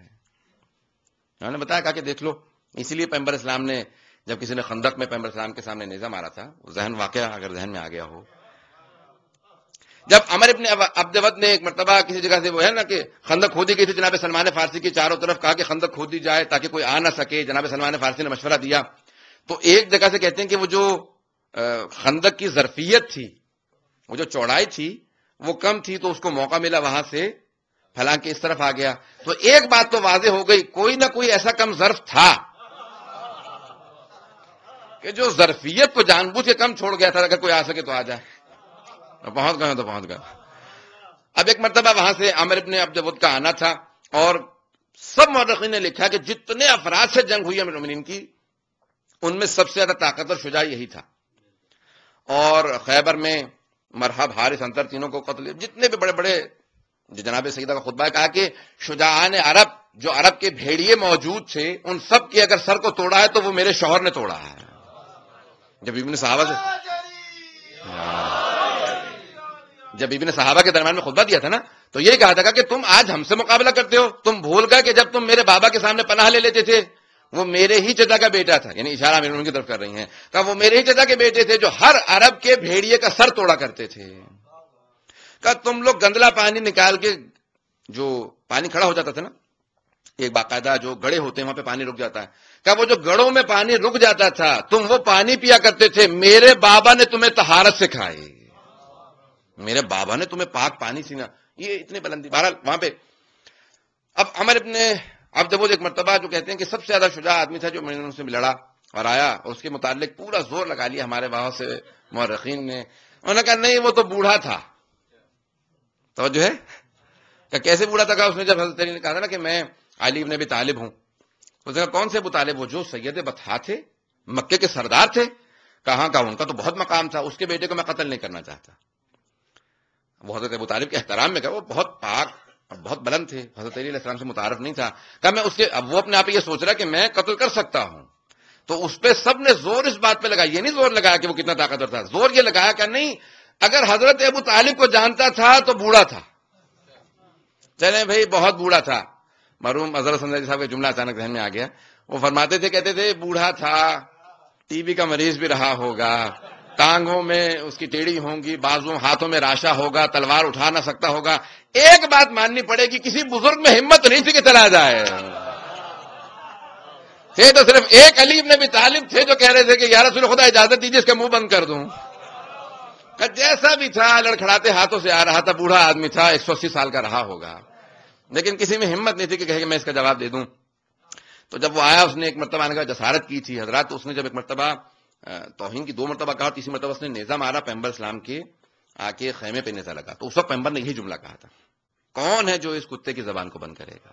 انہوں نے بتایا کہا کہ دیکھ لو. اسی لیے پیغمبر اسلام نے جب کسی نے خندق میں پیغمبر اسلام کے سامنے نیزہ مارا تھا، ذہن واقعہ اگر ذہن میں آ گیا ہو، جب عمر ابن عبد ود نے ایک مرتبہ کسی جگہ سے وہ ہے نا کہ خندق کھودی گئی تھی، جناب سلمان فارسی کی چاروں طرف کہا کہ خندق کھودی جائے تاکہ کوئی آ نہ سکے. جناب سلمان فارسی نے مشورہ دیا. تو ایک جگہ سے کہتے ہیں کہ وہ جو خندق کی ظرفیت تھی، وہ جو چوڑائی تھی وہ کم تھی، تو اس کو موقع ملا وہاں سے پھیلا کے اس طرف آ گیا. تو ایک بات تو واضح ہو گئی، کوئی نہ کوئی ایسا کم ظرف تھا کہ جو ظرفیت کو جان بوجھ کے کم چھوڑ گیا تھا، اگر کوئی آ سکے تو آ جائے. پہنچ گئے تو پہنچ گئے. اب ایک مرتبہ وہاں سے عمر ابن عبد ود کا آنا تھا، اور سب مورخین نے لکھا کہ جتنے افراد سے جنگ ہوئی امیر المومنین کی، ان میں سب سے زیادہ طاقتور شجاع یہی تھا. اور خیبر میں مرحب، حارث، انتر، تینوں کو قتل. جتنے بھی بڑے بڑے جناب سیدہ کا خطبہ ہے، کہا کہ شجاعان عرب جو عرب کے بھیڑیے موجود تھے ان سب کے اگر سر کو توڑا ہے تو وہ میرے شوہر نے توڑا ہے. جب بیوی نے صحابہ کے درمیان میں خطبہ دیا تھا نا، تو یہ کہا تھا کہ تم آج ہم سے مقابلہ کرتے ہو، تم بھول گئے کہ جب تم میرے بابا کے سامنے پناہ لے لیتے تھے وہ میرے ہی چچا کا بیٹا تھا، یعنی اشارہ امیر المومنین کی طرف کر رہی ہیں، کہا وہ میرے ہی چچا کے بیٹے تھے جو ہر عرب کے بھیڑیے کا سر توڑا کرتے تھے. کہا تم لوگ گندلا پانی نکال کے، جو پانی کھڑا ہو جاتا تھا نا، ایک باقاعدہ جو گڑے ہوتے ہیں وہاں پہ پانی رک جاتا ہے، کہا وہ جو گڑوں میں پانی رک جاتا تھا تم وہ پانی پیا کرتے تھے، میرے بابا نے تمہیں طہارت سکھائی، میرے بابا نے تمہیں پاک پانی سینا. یہ اتنی بلندی. بہرحال وہاں پہ اب عمر ابن عبد وہ ایک مرتبہ جو کہتے ہیں کہ سب سے زیادہ شجاع آدمی تھا جو میں نے ان سے لڑا اور آیا، اور اس کے متعلق پورا زور لگا لیا ہمارے وہاں سے مورخین نے. انہوں نے کہا نہیں وہ تو بوڑھا تھا. توجہ ہے کہ کیسے بوڑھا تھا؟ کہا اس نے جب حضرت علی نے کہا تھا نا کہ میں علی ابن ابی طالب ہوں، اس نے کہا کون سے ابو طالب؟ وہ جو سید بطحا تھے، مکے کے سردار تھے. کہاں کا ان کا تو بہت مقام تھا، اس کے بیٹے کو میں قتل نہیں کرنا چاہتا. وہ حضرت ابو طالب کے احترام میں کہا وہ بہت پاک اور بہت بلند تھے، حضرت علیہ السلام سے متعارف نہیں تھا. کہا میں اس کے، اب وہ اپنے آپ یہ سوچ رہا کہ میں قتل کر سکتا ہوں، تو اس پہ سب نے زور اس بات پہ لگایا. یہ نہیں زور لگایا کہ وہ کتنا طاقتور تھا، زور یہ لگایا کہ نہیں اگر حضرت ابو طالب کو جانتا تھا تو بوڑھا تھا. چلے بھائی بہت بوڑھا تھا. مرحوم حضرت سندری صاحب کا جملہ اچانک ذہن میں آ گیا. وہ فرماتے تھے، کہتے تھے بوڑھا تھا، ٹی بی کا مریض بھی رہا ہوگا، ٹانگوں میں اس کی ٹیڑھی ہوں گی، بازو ہاتھوں میں راشا ہوگا، تلوار اٹھا نہ سکتا ہوگا. ایک بات ماننی پڑے گی، کسی بزرگ میں ہمت نہیں تھی کہ چلا جائے. تھے تو صرف ایک علی ابن ابی طالب تھے جو کہہ رہے تھے کہ یا رسول خدا اجازت دیجیے اس کا منہ بند کر دوں. کہ جیسا بھی تھا لڑکھڑاتے ہاتھوں سے آ رہا تھا، بوڑھا آدمی تھا، 180 سال کا رہا ہوگا، لیکن کسی میں ہمت نہیں تھی کہ کہے کہ میں اس کا جواب دے دوں. تو جب وہ آیا اس نے ایک مرتبہ آنے کا جسارت کی تھی حضرات. تو اس نے جب ایک مرتبہ توہین کی 2 مرتبہ کہا، تیسری مرتبہ اس نے نیزہ مارا پیغمبر اسلام کے آ کے خیمے پہ نیزہ لگا. تو اس وقت پیغمبر نے یہی جملہ کہا تھا، کون ہے جو اس کتے کی زبان کو بند کرے گا.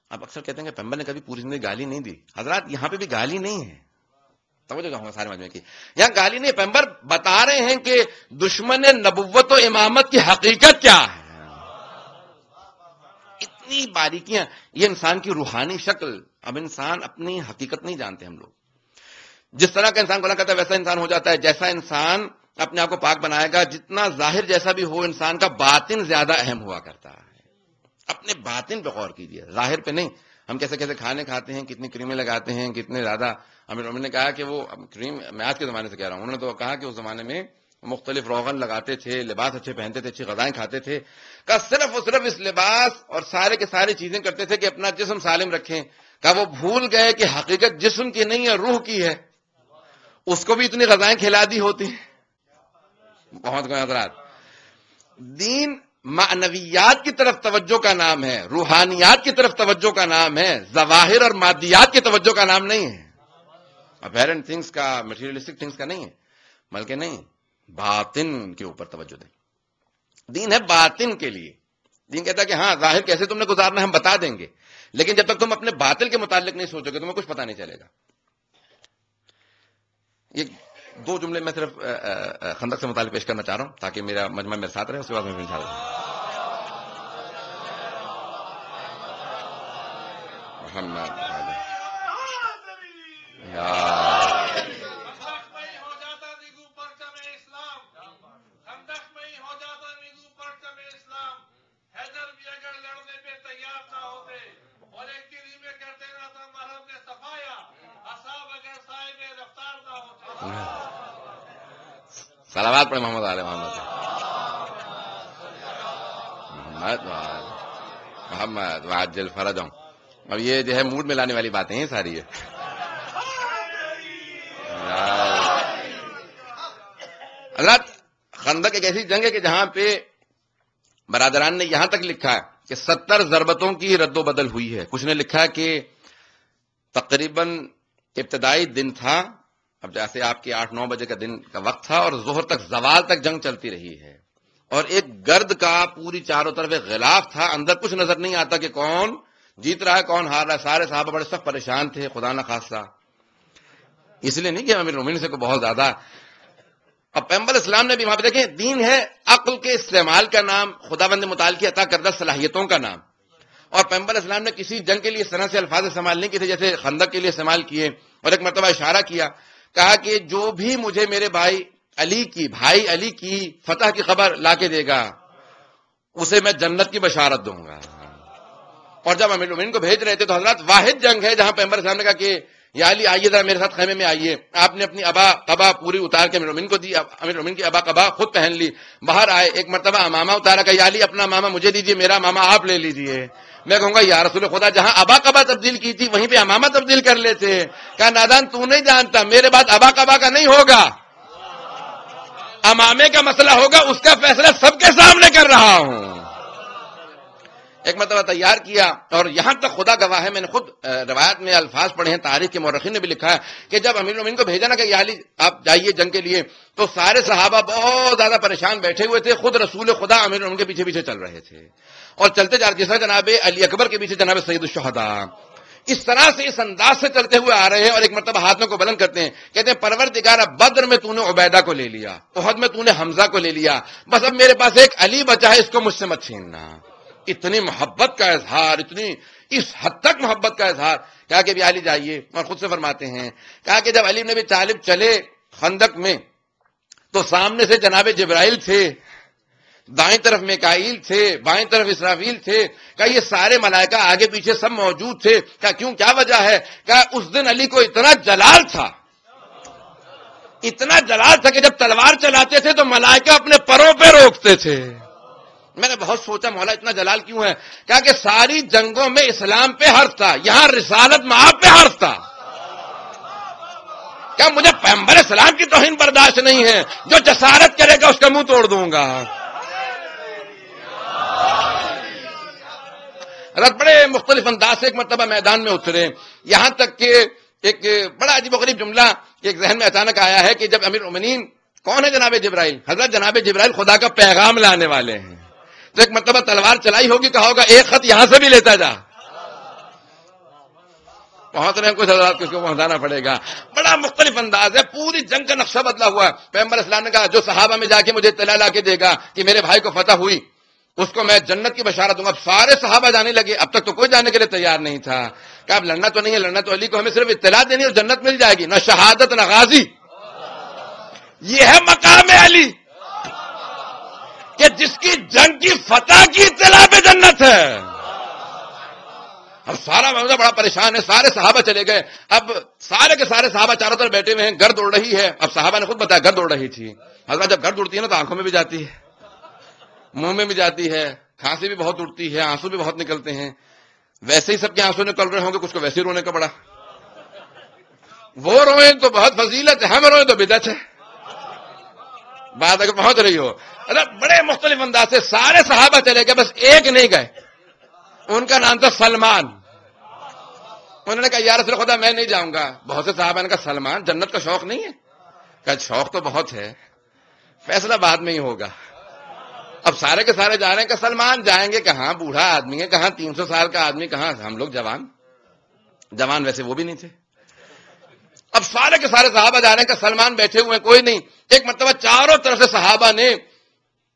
اب اکثر کہتے ہیں کہ پیغمبر نے کبھی پوری زندگی گالی نہیں دی. حضرات یہاں پہ بھی گالی نہیں ہے، توجہ کہوں گا سارے مجمع کی، یہاں گالی نہیں. پیغمبر بتا رہے ہیں کہ دشمن نبوت و امامت کی حقیقت کیا ہے. اتنی باریکیاں، یہ انسان کی روحانی شکل. اب انسان اپنی حقیقت نہیں جانتے ہم لوگ. جس طرح کا انسان گناہ کرتا ہے ویسا انسان ہو جاتا ہے. جیسا انسان اپنے آپ کو پاک بنائے گا، جتنا ظاہر جیسا بھی ہو، انسان کا باطن زیادہ اہم ہوا کرتا ہے. اپنے باطن پہ غور کیجیے، ظاہر پہ نہیں. ہم کیسے کیسے کھانے کھاتے ہیں، کتنی کریمیں لگاتے ہیں، کتنے زیادہ. ہمیں نے کہا کہ وہ کریم، میں آج کے زمانے سے کہہ رہا ہوں، انہوں نے تو کہا کہ اس زمانے میں مختلف روغن لگاتے تھے، لباس اچھے پہنتے تھے، اچھی غذائیں کھاتے تھے. کہ صرف اور صرف اس لباس اور سارے کے ساری چیزیں کرتے تھے کہ اپنا جسم سالم رکھیں. کہ وہ بھول گئے کہ حقیقت جسم کی نہیں ہے، روح کی ہے. اس کو بھی اتنی غذائیں کھلا دی ہوتی ہیں. بہت گئے حضرات. دین معنویات کی طرف توجہ کا نام ہے، روحانیات کی طرف توجہ کا نام ہے، ظواہر اور مادیات کی توجہ کا نام نہیں ہے. اپیرنٹ تھنگس کا، مٹیریلسٹک تھنگس کا نہیں ہے، بلکہ نہیں، باطن کے اوپر توجہ دیں. دین ہے باطن کے لیے. دین کہتا ہے کہ ہاں ظاہر کیسے تم نے گزارنا ہے ہم بتا دیں گے، لیکن جب تک تم اپنے باطن کے متعلق نہیں سوچو گے تمہیں کچھ پتا نہیں چلے گا. یہ 2 جملے میں صرف خندق سے متعلق پیش کرنا چاہ رہا ہوں تاکہ میرا مجمع میرے ساتھ رہے، اس کے بعد میں انشاءاللہ محمد صلوات پڑھیں محمد علیہ محمد محمد وعجل فرجهم. اب یہ جو ہے موڈ میں لانے والی باتیں ہیں ساری. یہ حضرات خندق ایک ایسی جنگ ہے کہ جہاں پہ برادران نے یہاں تک لکھا ہے کہ 70 ضربتوں کی رد و بدل ہوئی ہے. کچھ نے لکھا کہ تقریباً ابتدائی دن تھا، اب جیسے آپ کے 8-9 بجے کا دن کا وقت تھا، اور ظہر تک زوال تک جنگ چلتی رہی ہے. اور ایک گرد کا پوری چاروں طرف ایک غلاف تھا، اندر کچھ نظر نہیں آتا کہ کون جیت رہا ہے کون ہار رہا ہے. سارے صحابہ بڑے سخت پریشان تھے، خدا نہ خاصہ اس لیے نہیں کہ امیر المومنین سے کو بہت زیادہ اب پیغمبر اسلام نے بھی وہاں پہ دیکھیں دین ہے عقل کے استعمال کا نام، خداوند متعال کی عطا کردہ صلاحیتوں کا نام. اور پیغمبر اسلام نے کسی جنگ کے لیے اس طرح سے الفاظ استعمال نہیں کیے تھے جیسے خندق کے لیے استعمال کیے. اور ایک مرتبہ اشارہ کیا، کہا کہ جو بھی مجھے میرے بھائی علی کی فتح کی خبر لا کے دے گا اسے میں جنت کی بشارت دوں گا. اور جب امیر المومنین کو بھیج رہے تھے تو حضرات واحد جنگ ہے جہاں پیغمبر اسلام نے کہا کہ یا علی آئیے ذرا میرے ساتھ خیمے میں آئیے. آپ نے اپنی ابا قبا پوری اتار کے امیر المومنین کو دی، امیر المومنین کی ابا قبا خود پہن لی. باہر آئے، ایک مرتبہ امامہ اتارا کہ یا علی اپنا امامہ مجھے دیجیے، میرا امامہ آپ لے لیجیے. میں کہوں گا یا رسول خدا جہاں ابا قبا تبدیل کی تھی وہیں پہ امامہ تبدیل کر لیتے. کہا نادان تو نہیں جانتا، میرے بعد ابا قبا کا نہیں ہوگا، امامے کا مسئلہ ہوگا، اس کا فیصلہ سب کے سامنے کر رہا ہوں. ایک مرتبہ تیار کیا، اور یہاں تک خدا گواہ ہے، میں نے خود روایت میں الفاظ پڑھے ہیں، تاریخ کے مورخین نے بھی لکھا ہے کہ جب امیر المومنین کو بھیجا نا کہ یا علی آپ جائیے جنگ کے لیے، تو سارے صحابہ بہت زیادہ پریشان بیٹھے ہوئے تھے. خود رسول خدا امیر المومنین کے پیچھے پیچھے چل رہے تھے اور چلتے جا رہے، جیسا جناب علی اکبر کے پیچھے جناب سید الشہداء، اس طرح سے اس انداز سے چلتے ہوئے آ رہے ہیں. اور ایک مرتبہ ہاتھوں کو بلند کرتے ہیں، کہتے ہیں پروردگارہ بدر میں تو نے عبیدہ کو لے لیا، احد میں تو نے حمزہ کو لے لیا، بس اب میرے پاس ایک علی بچا ہے، اس کو مجھ سے مت چھیننا. اتنی محبت کا اظہار، اتنی اس حد تک محبت کا اظہار. کہا کہ بھی علی جائیے، اور خود سے فرماتے ہیں، کہا کہ جب علی نبی طالب چلے خندق میں تو سامنے سے جناب جبرائیل تھے، دائیں طرف میکائیل تھے، بائیں طرف اسرافیل تھے. کہا یہ سارے ملائکہ آگے پیچھے سب موجود تھے. کہا کیوں، کیا وجہ ہے؟ کہا اس دن علی کو اتنا جلال تھا، اتنا جلال تھا کہ جب تلوار چلاتے تھے تو ملائکہ اپنے پروں پہ روکتے تھے. میں نے بہت سوچا مولا اتنا جلال کیوں ہے؟ کہا کہ ساری جنگوں میں اسلام پہ حرف تھا، یہاں رسالت مآب پہ حرف تھا. کیا مجھے پیغمبر اسلام کی توہین برداشت نہیں ہے، جو جسارت کرے گا اس کا منہ توڑ دوں گا. بڑے مختلف انداز سے ایک مرتبہ میدان میں اترے، یہاں تک کہ ایک بڑا عجیب و غریب جملہ ایک ذہن میں اچانک آیا ہے کہ جب امیر المومنین کون ہے جناب جبرائیل، حضرت جناب جبرائیل خدا کا پیغام لانے والے ہیں، تو ایک مرتبہ تلوار چلائی ہوگی، کہا ہوگا ایک خط یہاں سے بھی لیتا جا. پہنچ رہے ہیں کچھ حضرات، کس کو پہنچانا پڑے گا. بڑا مختلف انداز ہے، پوری جنگ کا نقشہ بدلا ہوا. پیغمبر اسلام نے کہا جو صحابہ میں جا کے مجھے اطلاع لا کے دے گا کہ میرے بھائی کو فتح ہوئی، اس کو میں جنت کی بشارت دوں گا. اب سارے صحابہ جانے لگے، اب تک تو کوئی جانے کے لیے تیار نہیں تھا. کہ اب لڑنا تو نہیں ہے، لڑنا تو علی کو، ہمیں صرف اطلاع دینی اور جنت مل جائے گی، نہ شہادت نہ غازی. یہ ہے مقام علی کہ جس کی جنگ کی فتح کی اطلاع پہ جنت ہے. اب سارا معاملہ بڑا پریشان ہے، سارے صحابہ چلے گئے. اب سارے کے سارے صحابہ چاروں طرف بیٹھے ہوئے ہیں، گرد اڑ رہی ہے. اب صحابہ نے خود بتایا گرد اڑ رہی تھی. حضرت جب گرد اڑتی ہے نا تو آنکھوں میں بھی جاتی ہے، منہ میں بھی جاتی ہے، کھانسی بھی بہت اڑتی ہے، آنسو بھی بہت نکلتے ہیں. ویسے ہی سب کے آنسو نکل رہے ہوں گے، کچھ کو ویسے ہی رونے کا بڑا. وہ روئیں تو بہت فضیلت ہے، ہم روئیں تو بدعت ہے. بات اگر پہنچ رہی ہو. بڑے مختلف انداز سے سارے صحابہ چلے گئے، بس ایک نہیں گئے، ان کا نام تھا سلمان. انہوں نے کہا یا رسول خدا میں نہیں جاؤں گا. بہت سے صحابہ نے کہا سلمان جنت کا شوق نہیں ہے؟ کہا شوق تو بہت ہے، فیصلہ بعد میں ہی ہوگا. اب سارے کے سارے جا رہے ہیں کہ سلمان جائیں گے کہاں، بوڑھا آدمی ہے، کہاں 300 سال کا آدمی، کہاں ہم لوگ جوان ویسے وہ بھی نہیں تھے. اب سارے کے سارے صحابہ جا رہے ہیں کہ سلمان بیٹھے ہوئے ہیں، کوئی نہیں. ایک مرتبہ چاروں طرف سے صحابہ نے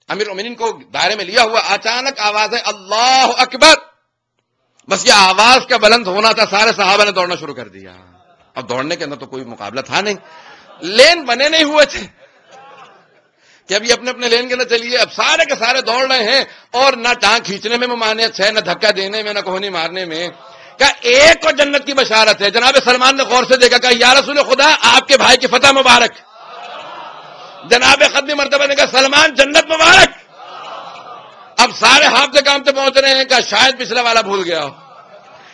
امیر المومنین کو دائرے میں لیا ہوا. اچانک آواز ہے اللہ اکبر. بس یہ آواز کا بلند ہونا تھا، سارے صحابہ نے دوڑنا شروع کر دیا. اب دوڑنے کے اندر تو کوئی مقابلہ تھا نہیں، لین بنے نہیں ہوئے تھے کہ اب یہ اپنے اپنے لین کے اندر چلیے. اب سارے کے سارے دوڑ رہے ہیں، اور نہ ٹانگ کھینچنے میں ممانعت ہے، نہ دھکا دینے میں، نہ کوہنی مارنے میں. کہا ایک کو جنت کی بشارت ہے. جناب سلمان نے غور سے دیکھا، کہا یا رسول خدا آپ کے بھائی کی فتح مبارک. جناب ختمی مرتبہ نے کہا سلمان جنت مبارک. اب سارے ہافتے کامتے پہنچ رہے ہیں، کہا شاید پچھلا والا بھول گیا ہو.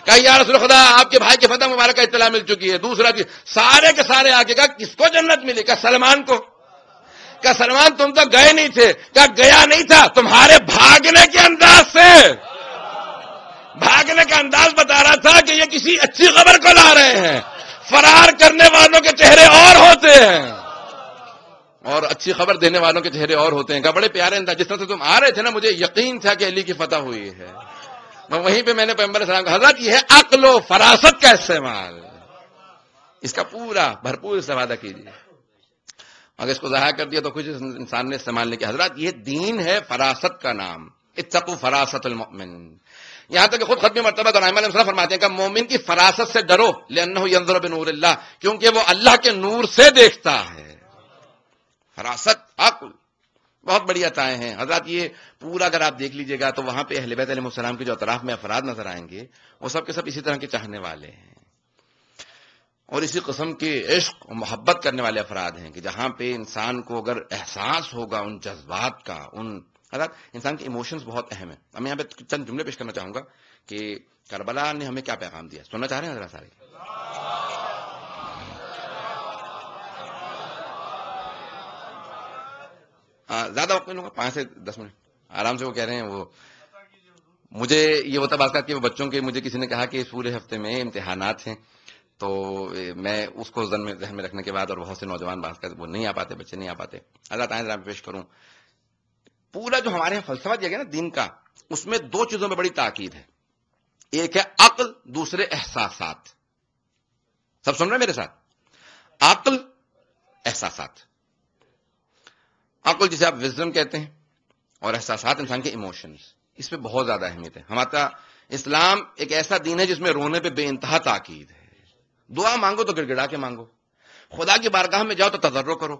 کہا یا رسول خدا آپ کے بھائی کی فتح مبارک کا اطلاع مل چکی ہے. دوسرا چیز سارے کے سارے آ کے کہا کس کو جنت ملی؟ کہا سلمان کو. کہا سلمان تم تو گئے نہیں تھے. کہا گیا نہیں تھا، تمہارے بھاگنے کے انداز سے، بھاگنے کا انداز بتا رہا تھا کہ یہ کسی اچھی خبر کو لا رہے ہیں. فرار کرنے والوں کے چہرے اور ہوتے ہیں اور اچھی خبر دینے والوں کے چہرے اور ہوتے ہیں. کہا بڑے پیارے انداز، جس طرح سے تم آ رہے تھے نا مجھے یقین تھا کہ علی کی فتح ہوئی ہے. وہیں پہ میں نے پیغمبر السلام کا حضرت یہ ہے عقل و فراست کا استعمال، اس کا پورا بھرپور استفادہ کیجیے. اگر اس کو ضائع کر دیا تو کچھ انسان نے استعمال نہیں کیا. حضرات یہ دین ہے فراست کا نام. اتقوا فراست المؤمن. یہاں تک کہ خود ختم مرتبہ ابراہیم علیہ السلام فرماتے ہیں کہ مومن کی فراست سے ڈرو لأنہ ينظر بنور اللہ، کیونکہ وہ اللہ کے نور سے دیکھتا ہے. فراست عقل بہت بڑی عطائیں ہیں حضرات. یہ پورا اگر آپ دیکھ لیجئے گا تو وہاں پہ اہل بیت علیہ السلام کے جو اطراف میں افراد نظر آئیں گے وہ سب کے سب اسی طرح کے چاہنے والے ہیں اور اسی قسم کے عشق و محبت کرنے والے افراد ہیں کہ جہاں پہ انسان کو اگر احساس ہوگا ان جذبات کا. حضرات انسان کے ایموشنز بہت اہم ہیں. میں یہاں پہ چند جملے پیش کرنا چاہوں گا کہ کربلا نے ہمیں کیا پیغام دیا. سننا چاہ رہے ہیں حضرات سارے؟ زیادہ وقت نہیں لوں گا، 5 سے 10 منٹ آرام سے. وہ کہہ رہے ہیں وہ مجھے یہ ہوتا بات کہ وہ بچوں کے مجھے کسی نے کہا کہ اس پورے ہفتے میں امتحانات ہیں تو میں اس کو ذہن میں رکھنے کے بعد اور بہت سے نوجوان بات کر وہ نہیں آ پاتے، بچے نہیں آ پاتے. اللہ تعالیٰ میں پیش کروں پورا جو ہمارے یہاں فلسفہ دیا گیا نا دین کا، اس میں 2 چیزوں میں بڑی تاکید ہے. ایک ہے عقل، دوسرے احساسات. سب سن رہے ہیں میرے ساتھ؟ عقل، احساسات. عقل جسے آپ وزڈم کہتے ہیں اور احساسات انسان کے ایموشنز، اس پہ بہت زیادہ اہمیت ہے. ہمارا اسلام ایک ایسا دین ہے جس میں رونے پہ بے انتہا تاکید ہے. دعا مانگو تو گڑ گڑا کے مانگو، خدا کی بارگاہ میں جاؤ تو تضرع کرو.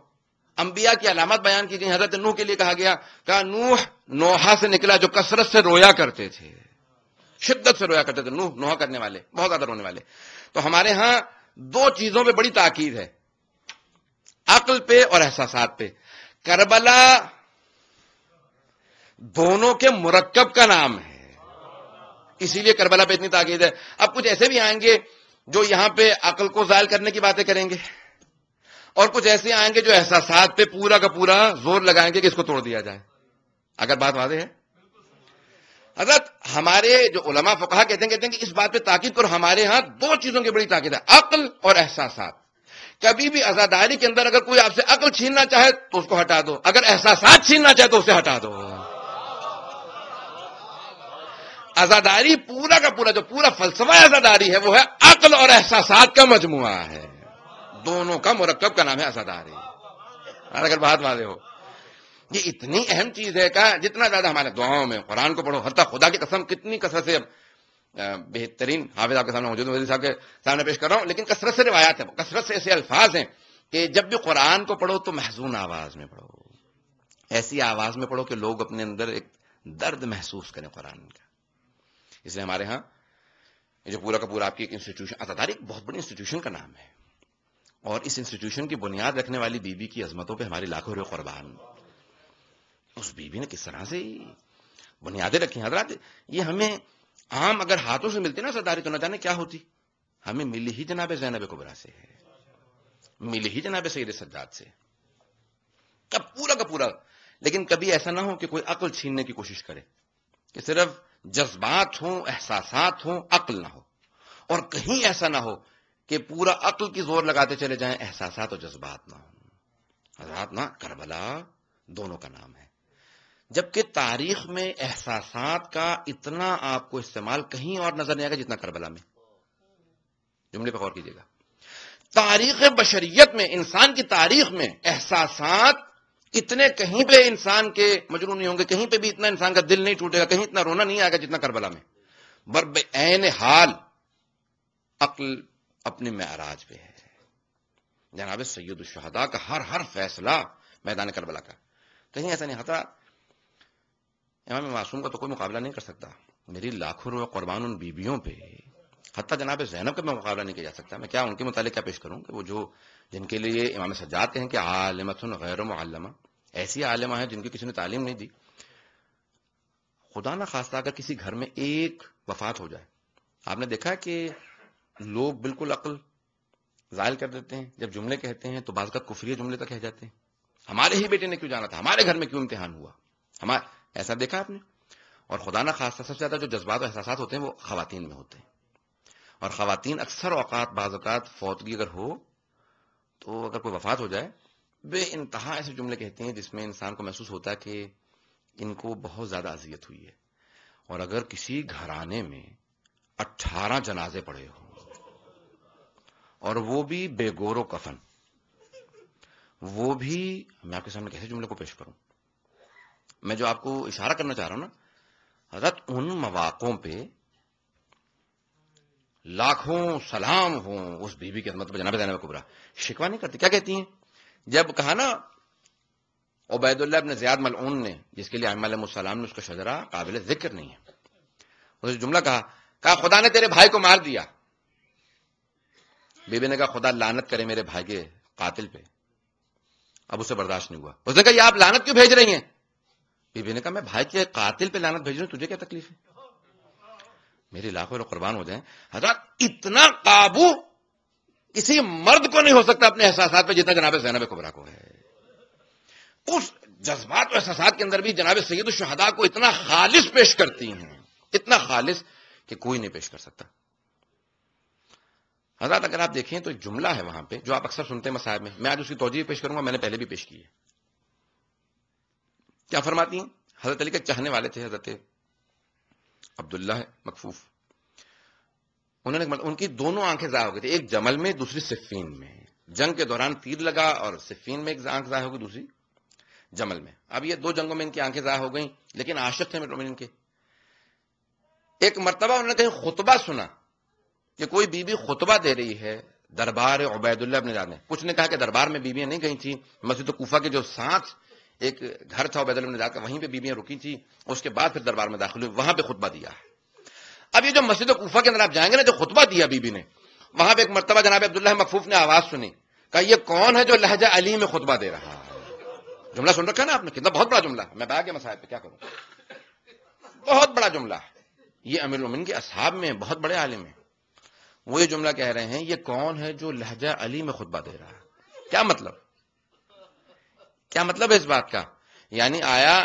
انبیاء کی علامت بیان کی گئی. حضرت نوح کے لیے کہا گیا کہ نوح نوحہ سے نکلا جو کثرت سے رویا کرتے تھے، شدت سے رویا کرتے تھے. نوحہ کرنے والے بہت زیادہ رونے والے. تو ہمارے ہاں 2 چیزوں پہ بڑی تاکید ہے، عقل پہ اور احساسات پہ. کربلا دونوں کے مرکب کا نام ہے، اسی لیے کربلا پہ اتنی تاکید ہے. اب کچھ ایسے بھی آئیں گے جو یہاں پہ عقل کو زائل کرنے کی باتیں کریں گے اور کچھ ایسے آئیں گے جو احساسات پہ پورا کا پورا زور لگائیں گے کہ اس کو توڑ دیا جائے. اگر بات واضح ہے حضرت، ہمارے جو علماء فقہا کہتے ہیں کہ اس بات پہ تاکید پر ہمارے ہاں 2 چیزوں کی بڑی تاکید ہے، عقل اور احساسات. کبھی بھی عزاداری کے اندر اگر کوئی آپ سے عقل چھیننا چاہے تو اس کو ہٹا دو، اگر احساسات چھیننا چاہے تو اسے ہٹا دو. عزاداری پورا کا پورا جو پورا فلسفہ عزاداری ہے وہ ہے عقل اور احساسات کا مجموعہ ہے، دونوں کا مرکب کا نام ہے عزاداری. اگر بات واضح ہو، یہ اتنی اہم چیز ہے کہ جتنا زیادہ ہمارے دعاؤں میں قرآن کو پڑھو، حتیٰ خدا کی قسم کتنی کثرت سے بہترین حافظ آپ کے سامنے موجود، وزیر صاحب کے سامنے پیش کر رہا ہوں، لیکن کثرت سے روایات ہیں، کثرت سے ایسے الفاظ ہیں کہ جب بھی قرآن کو پڑھو تو محزون آواز میں پڑھو، ایسی آواز میں پڑھو کہ لوگ اپنے اندر ایک درد محسوس کریں قرآن کا. اس لیے ہمارے ہاں یہ جو پورا کا پورا آپ کی ایک انسٹیٹیوشن، عزاداری ایک بہت بڑی انسٹیٹیوشن کا نام ہے اور اس انسٹیٹیوشن کی بنیاد رکھنے والی بی بی کی عظمتوں پہ ہماری لاکھوں روح قربان. اس بی بی نے کس طرح سے بنیادیں رکھی حضرات. یہ ہمیں عام اگر ہاتھوں سے ملتی نا عزاداری تو نہ جانے کیا ہوتی. ہمیں ملی ہی جناب زینب کبریٰ سے ہے، ملی ہی جناب سید سجاد سے، کب پورا کا پورا. لیکن کبھی ایسا نہ ہو کہ کوئی عقل چھیننے کی کوشش کرے، کہ صرف جذبات ہوں، احساسات ہوں، عقل نہ ہو. اور کہیں ایسا نہ ہو کہ پورا عقل کی زور لگاتے چلے جائیں، احساسات اور جذبات نہ ہوں. حضرات نا کربلا دونوں کا نام ہے، جبکہ تاریخ میں احساسات کا اتنا آپ کو استعمال کہیں اور نظر نہیں آئے گا جتنا کربلا میں. جملے پہ غور کیجیے گا، تاریخ بشریت میں، انسان کی تاریخ میں احساسات اتنے کہیں پہ انسان کے مجروح نہیں ہوں گے، کہیں پہ بھی اتنا انسان کا دل نہیں ٹوٹے گا، کہیں اتنا رونا نہیں آئے گا جتنا کربلا میں. برب عین حال عقل اپنے معراج پہ ہے. جناب سید الشہداء کا ہر فیصلہ میدان کربلا کا، کہیں ایسا نہیں ہوتا. امام معصوم کا تو کوئی مقابلہ نہیں کر سکتا، میری لاکھوں روح قربان ان بیویوں پہ، حتیٰ جناب زینب کا میں مقابلہ نہیں کیا جا سکتا. میں کیا ان کے متعلق کیا پیش کروں کہ وہ جو جن کے لیے امام سجاد کہیں کہ عالمۃ غیر معلمہ، ایسی عالمہ ہیں جن کی کسی نے تعلیم نہیں دی. خدا نہ خواستہ اگر کسی گھر میں ایک وفات ہو جائے، آپ نے دیکھا کہ لوگ بالکل عقل زائل کر دیتے ہیں، جب جملے کہتے ہیں تو بعض کا کفریہ جملے تک کہہ جاتے ہیں. ہمارے ہی بیٹے نے کیوں جانا تھا، ہمارے گھر میں کیوں امتحان ہوا، ایسا دیکھا آپ نے. اور خدا نہ خواستہ سب سے زیادہ جو جذبات و احساسات ہوتے ہیں وہ خواتین میں ہوتے ہیں، اور خواتین اکثر اوقات بعض اوقات فوتگی اگر ہو تو اگر کوئی وفات ہو جائے بے انتہا ایسے جملے کہتے ہیں جس میں انسان کو محسوس ہوتا ہے کہ ان کو بہت زیادہ اذیت ہوئی ہے. اور اگر کسی گھرانے میں 18 جنازے پڑے ہوں اور وہ بھی بے گور و کفن، وہ بھی میں آپ کے سامنے کیسے جملے کو پیش کروں؟ میں جو آپ کو اشارہ کرنا چاہ رہا ہوں نا حضرت، ان مواقعوں پہ لاکھوں سلام ہوں اس بی بی کی عظمت پہ، جناب زینب کبریٰ شکوہ نہیں کرتی. کیا کہتی ہیں؟ جب کہا نا عبید اللہ ابن زیاد ملعون نے، جس کے لیے ائمہ علیہ السلام نے اس کا شجرہ قابل ذکر نہیں ہے، اس نے جملہ کہا خدا نے تیرے بھائی کو مار دیا. بی بی نے کہا خدا لعنت کرے میرے بھائی کے قاتل پہ. اب اسے برداشت نہیں ہوا. اس نے کہا یہ آپ لعنت کیوں بھیج رہی ہیں؟ بی بی نے کہا میں بھائی کے قاتل پہ لعنت بھیج رہی ہوں، تجھے کیا تکلیف ہے؟ میری لاکھوں لوگ قربان ہو جائیں. حضرت اتنا قابو کسی مرد کو نہیں ہو سکتا اپنے احساسات پہ جتنا جناب زینب کبریٰ کو ہے. اس جذبات و احساسات کے اندر بھی جناب سید الشہداء کو اتنا خالص پیش کرتی ہیں، اتنا خالص کہ کوئی نہیں پیش کر سکتا. حضرات اگر آپ دیکھیں تو ایک جملہ ہے وہاں پہ جو آپ اکثر سنتے ہیں مصائب میں آج اس کی توجیہ پیش کروں گا. میں نے پہلے بھی پیش کی ہے. کیا فرماتی ہیں؟ حضرت علی کے چاہنے والے تھے حضرت عبداللہ مکفوف. انہوں نے ان کی دونوں آنکھیں ضائع ہو گئی تھی، ایک جمل میں دوسری صفین میں. جنگ کے دوران تیر لگا اور صفین میں ایک آنکھ ضائع ہو گئی، دوسری جمل میں. اب یہ دو جنگوں میں ان کی آنکھیں ضائع ہو گئیں، لیکن عاشق تھے ان کے. ایک مرتبہ انہوں نے کہیں خطبہ سنا کہ کوئی بی بی خطبہ دے رہی ہے دربار عبید اللہ ابن زیاد میں. کچھ نے کہا کہ دربار میں بیویاں نہیں گئی تھیں، مسجد کوفہ کے جو ساتھ ایک گھر تھا عبید اللہ ابن زیاد کا، وہیں پہ بیویاں رکی تھیں. اس کے بعد پھر دربار میں داخل ہوئی، وہاں پہ خطبہ دیا ہے. اب یہ جو مسجد کوفہ کے اندر آپ جائیں گے نا، جو خطبہ دیا بی بی نے، وہاں پہ ایک مرتبہ جناب عبداللہ مکفوف نے آواز سنی، کہا یہ کون ہے جو لہجہ علی میں خطبہ دے رہا ہے؟ جملہ سن رکھا نا آپ نے، کتنا بہت بڑا جملہ ہے. میں بیا کے مسائل پہ کیا کروں، بہت بڑا جملہ ہے. یہ امیر المومنین کے اصحاب میں بہت بڑے عالم ہیں. وہ یہ جملہ کہہ رہے ہیں یہ کون ہے جو لہجہ علی میں خطبہ دے رہا ہے؟ کیا مطلب؟ کیا مطلب ہے اس بات کا؟ یعنی آیا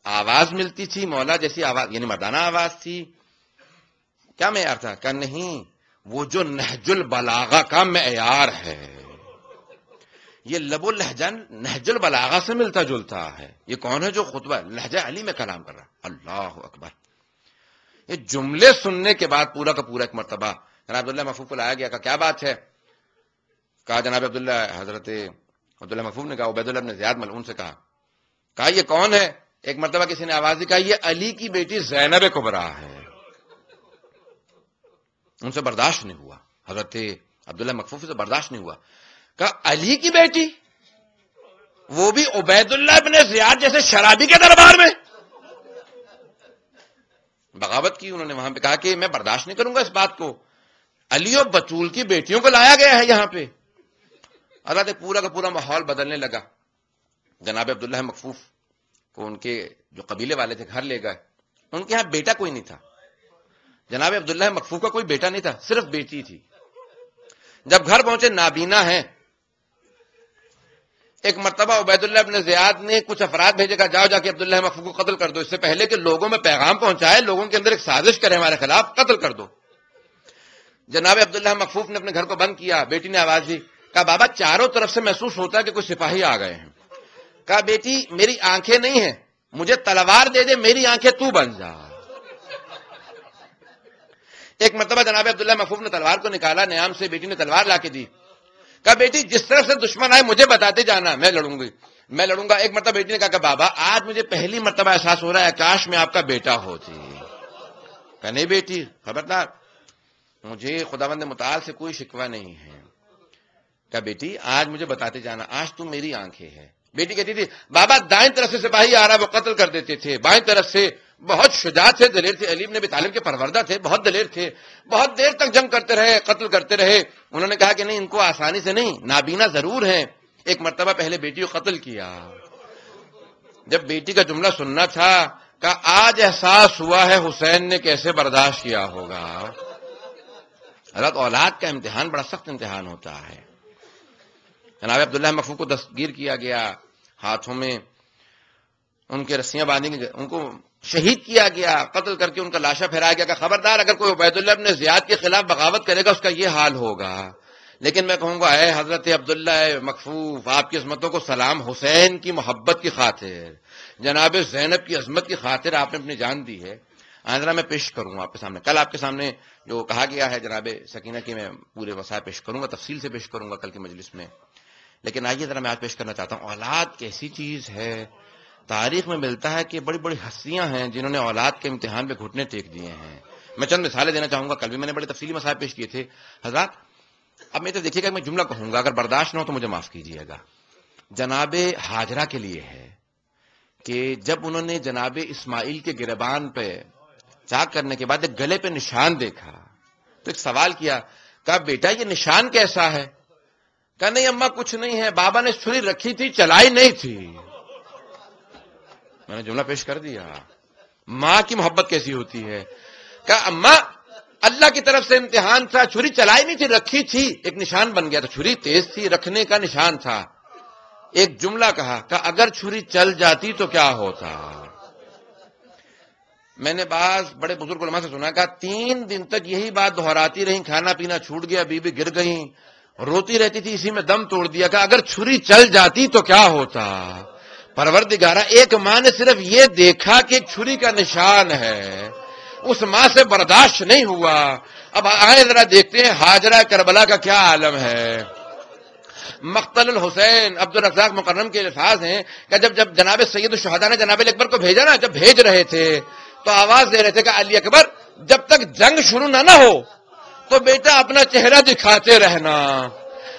آواز ملتی تھی مولا جیسی آواز، یعنی مردانہ آواز تھی؟ کیا معیار تھا؟ کہ نہیں، وہ جو نہج البلاغہ کا معیار ہے، یہ لب و لہجہ نہج البلاغہ سے ملتا جلتا ہے. یہ کون ہے جو خطبہ لہجہ علی میں کلام کر رہا؟ اللہ اکبر. یہ جملے سننے کے بعد پورا کا پورا ایک مرتبہ جناب عبداللہ مکفوف کو لایا گیا. کہ کیا بات ہے؟ کہا جناب عبداللہ، حضرت عبداللہ مکفوف نے کہا عبید اللہ ابن زیاد ملعون سے کہا یہ کون ہے؟ ایک مرتبہ کسی نے آواز دی، کہا یہ علی کی بیٹی زینب کبریٰ ہے. ان سے برداشت نہیں ہوا، حضرت عبداللہ مکفوف سے برداشت نہیں ہوا. کہا علی کی بیٹی، وہ بھی عبید اللہ ابن زیاد جیسے شرابی کے دربار میں؟ بغاوت کی انہوں نے وہاں پہ. کہا کہ میں برداشت نہیں کروں گا اس بات کو، علی اور بطول کی بیٹیوں کو لایا گیا ہے یہاں پہ. حضرت پورا کا پورا ماحول بدلنے لگا. جناب عبداللہ مکفوف کو ان کے جو قبیلے والے تھے گھر لے گئے. ان کے ہاں بیٹا کوئی نہیں تھا، جناب عبداللہ مکفوف کا کوئی بیٹا نہیں تھا، صرف بیٹی تھی. جب گھر پہنچے نابینا ہے. ایک مرتبہ عبید اللہ ابن زیاد نے کچھ افراد بھیجے گا جاؤ جا کے عبداللہ مکفوف کو قتل کر دو، اس سے پہلے کہ لوگوں میں پیغام پہنچائے، لوگوں کے اندر ایک سازش کرے ہمارے خلاف، قتل کر دو. جناب عبداللہ مکفوف نے اپنے گھر کو بند کیا. بیٹی نے آواز دی، کہا بابا چاروں طرف سے محسوس ہوتا ہے کہ کوئی سپاہی آ گئے ہیں. کہا بیٹی میری آنکھیں نہیں ہیں، مجھے تلوار دے دے، میری آنکھیں تو بن جا. ایک مرتبہ جناب عبداللہ مکفوف نے تلوار کو نکالا نیام سے، بیٹی نے تلوار لا کے دی. کہا بیٹی جس طرف سے دشمن آئے مجھے بتاتے جانا، میں لڑوں گی، میں لڑوں گا. ایک مرتبہ بیٹی نے کہا کہ بابا آج مجھے پہلی مرتبہ احساس ہو رہا ہے کاش میں آپ کا بیٹا ہوتی. کہا نہیں بیٹی خبردار، مجھے خداوند متعال سے کوئی شکوہ نہیں ہے. کہا بیٹی آج مجھے بتاتے جانا، آج تو میری آنکھیں ہے. بیٹی کہتی تھی بابا دائیں طرف سے سپاہی آ رہا وہ قتل کر دیتے تھے، بائیں طرف سے بہت شجاع تھے، دلیر تھے، علی بن ابی طالب کے پروردہ تھے، بہت دلیر تھے، بہت دیر تک جنگ کرتے رہے، قتل کرتے رہے. انہوں نے کہا کہ نہیں ان کو آسانی سے نہیں، نابینا ضرور ہیں. ایک مرتبہ پہلے بیٹی کو قتل کیا. جب بیٹی کا جملہ سننا تھا کہ آج احساس ہوا ہے حسین نے کیسے برداشت کیا ہوگا. حضرت اولاد کا امتحان بڑا سخت امتحان ہوتا ہے. جناب عبداللہ مکفوف کو دستگیر کیا گیا، ہاتھوں میں ان کے رسیاں باندھی گئی، ان کو شہید کیا گیا، قتل کر کے ان کا لاشا پھیرایا گیا کہ خبردار اگر کوئی عبید اللہ ابن زیاد کے خلاف بغاوت کرے گا اس کا یہ حال ہوگا. لیکن میں کہوں گا اے حضرت عبداللہ مکفوف آپ کی عظمتوں کو سلام، حسین کی محبت کی خاطر، جناب زینب کی عظمت کی خاطر آپ نے اپنی جان دی ہے. آئندہ میں پیش کروں گا آپ کے سامنے، کل آپ کے سامنے جو کہا گیا ہے جناب سکینہ کی میں پورے وسائل پیش کروں گا، تفصیل سے پیش کروں گا کل کی مجلس میں. لیکن آئیے ذرا میں آج پیش کرنا چاہتا ہوں اولاد کیسی چیز ہے. تاریخ میں ملتا ہے کہ بڑی بڑی ہستیاں ہیں جنہوں نے اولاد کے امتحان پہ گھٹنے ٹیک دیے ہیں. میں چند مثالیں دینا چاہوں گا, کل بھی میں نے بڑے تفصیلی مسائل پیش کیے تھے. حضرات اب میں تو دیکھیے گا, میں جملہ کہوں گا, اگر برداشت نہ ہو تو مجھے معاف کیجیے گا. جناب ہاجرہ کے لیے ہے کہ جب انہوں نے جناب اسماعیل کے گریبان پہ چاک کرنے کے بعد ایک گلے پہ نشان دیکھا تو ایک سوال کیا, کہا بیٹا یہ نشان کیسا ہے؟ کہا نہیں اماں کچھ نہیں ہے, بابا نے چھری رکھی تھی چلائی نہیں تھی. میں نے جملہ پیش کر دیا. ماں کی محبت کیسی ہوتی ہے. کہا اماں اللہ کی طرف سے امتحان تھا, چھری چلائی نہیں تھی رکھی تھی, ایک نشان بن گیا. تو چھری تیز تھی, رکھنے کا نشان تھا. ایک جملہ کہا کہ اگر چھری چل جاتی تو کیا ہوتا. میں نے بعض بڑے بزرگ علماء سے سنا, کہا 3 دن تک یہی بات دہراتی رہی, کھانا پینا چھوٹ گیا, بیوی گر گئی, روتی رہتی تھی, اسی میں دم توڑ دیا. کہ اگر چھری چل جاتی تو کیا ہوتا. پروردگارہ ایک ماں نے صرف یہ دیکھا کہ ایک چھری کا نشان ہے, اس ماں سے برداشت نہیں ہوا. اب آئے ذرا دیکھتے ہیں ہاجرہ کربلا کا کیا عالم ہے. مقتل الحسین عبد الرزاق مکرم کے الفاظ ہیں کہ جب جناب سید الشہداء نے جناب اکبر کو بھیجا نا, جب بھیج رہے تھے تو آواز دے رہے تھے کہ علی اکبر جب تک جنگ شروع نہ ہو تو بیٹا اپنا چہرہ دکھاتے رہنا.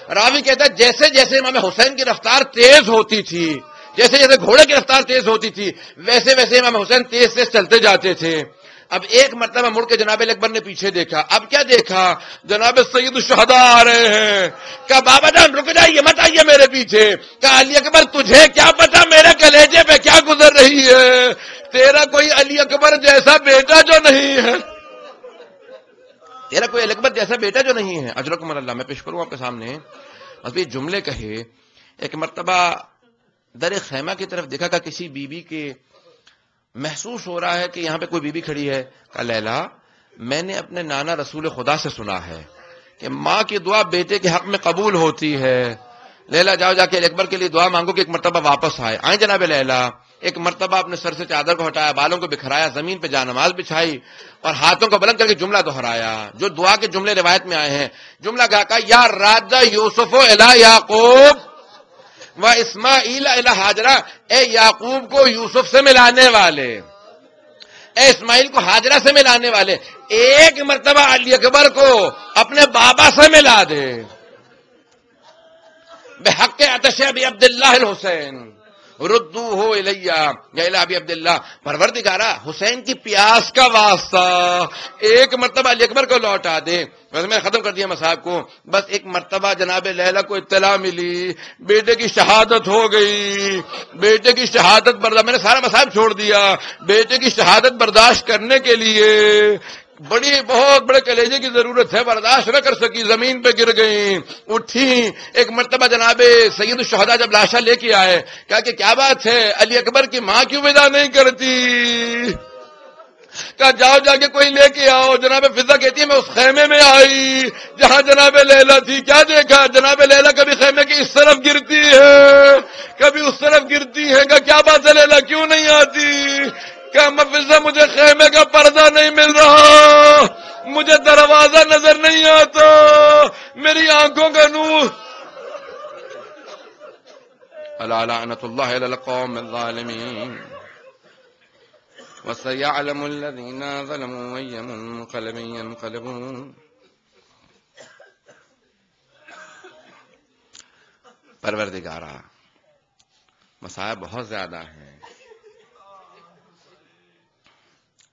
راوی کہتا ہے جیسے جیسے امام حسین کی رفتار تیز ہوتی تھی, جیسے جیسے گھوڑے کی رفتار تیز ہوتی تھی, ویسے ویسے امام حسین تیز تیز چلتے جاتے تھے. اب ایک مرتبہ مڑ کے جناب اکبر نے پیچھے دیکھا. اب کیا دیکھا, جناب سید الشہداء آ رہے ہیں. کہا بابا جان رک جائیے, مت آئیے میرے پیچھے. کہا علی اکبر تجھے کیا پتا میرے کلیجے پہ کیا گزر رہی ہے, تیرا کوئی علی اکبر جیسا بیٹا جو نہیں ہے, تیرا کوئی علی اکبر جیسا بیٹا جو نہیں ہے. اجرکم اللہ. میں پیش کروں آپ کے سامنے ابھی جملے کہے. ایک مرتبہ در خیمہ کی طرف دیکھا کہ کسی بی بی کے محسوس ہو رہا ہے کہ یہاں پہ کوئی بی بی کھڑی ہے. کہا لیلا میں نے اپنے نانا رسول خدا سے سنا ہے کہ ماں کی دعا بیٹے کے حق میں قبول ہوتی ہے. لیلا جاؤ جا کے اکبر کے لیے دعا مانگو کہ ایک مرتبہ واپس آئے. آئیں جناب لیلا. ایک مرتبہ اپنے سر سے چادر کو ہٹایا, بالوں کو بکھرایا, زمین پہ جانماز بچھائی اور ہاتھوں کو بلند کر کے جملہ دہرایا جو دعا کے جملے روایت میں آئے ہیں. جملہ کہا یا راجہ یوسف الی یعقوب و اسماعیل الی ہاجرہ, اے یعقوب کو یوسف سے ملانے والے, اے اسماعیل کو ہاجرہ سے ملانے والے, ایک مرتبہ علی اکبر کو اپنے بابا سے ملا دے. بحق عطش ابی عبداللہ الحسین ردوہ الیہ یا الی ابی عبداللہ. پروردگارہ حسین کی پیاس کا واسطہ ایک مرتبہ علی اکبر کو لوٹا دے. ویسے میں ختم کر دیا مصاحب کو. بس ایک مرتبہ جناب لیلا کو اطلاع ملی بیٹے کی شہادت ہو گئی, بیٹے کی شہادت برداشت, میں نے سارا مصاحب چھوڑ دیا. بیٹے کی شہادت برداشت کرنے کے لیے بڑی بہت بڑے کلیجے کی ضرورت ہے, برداشت نہ کر سکی, زمین پہ گر گئیں, اٹھی. ایک مرتبہ جناب سید الشہداء جب لاشا لے کے آئے, کہا کہ کیا بات ہے علی اکبر کی ماں کیوں ودا نہیں کرتی. کہا جاؤ جا کے کوئی لے کے آؤ. جناب فضا کہتی ہے میں اس خیمے میں آئی جہاں جناب لیلا تھی. کیا دیکھا, جناب لیلا کبھی خیمے کی اس طرف گرتی ہے کبھی اس طرف گرتی ہے. کہا کیا بات ہے لیلا کیوں نہیں آتی. کہ مفضہ مجھے خیمے کا پردہ نہیں مل رہا, مجھے دروازہ نظر نہیں آتا, میری آنکھوں کا نور. الا لعنت اللہ علی القوم الظالمین وسيعلم الذين ظلموا أي منقلب ينقلبون. پروردگارہ مصائب بہت زیادہ ہیں.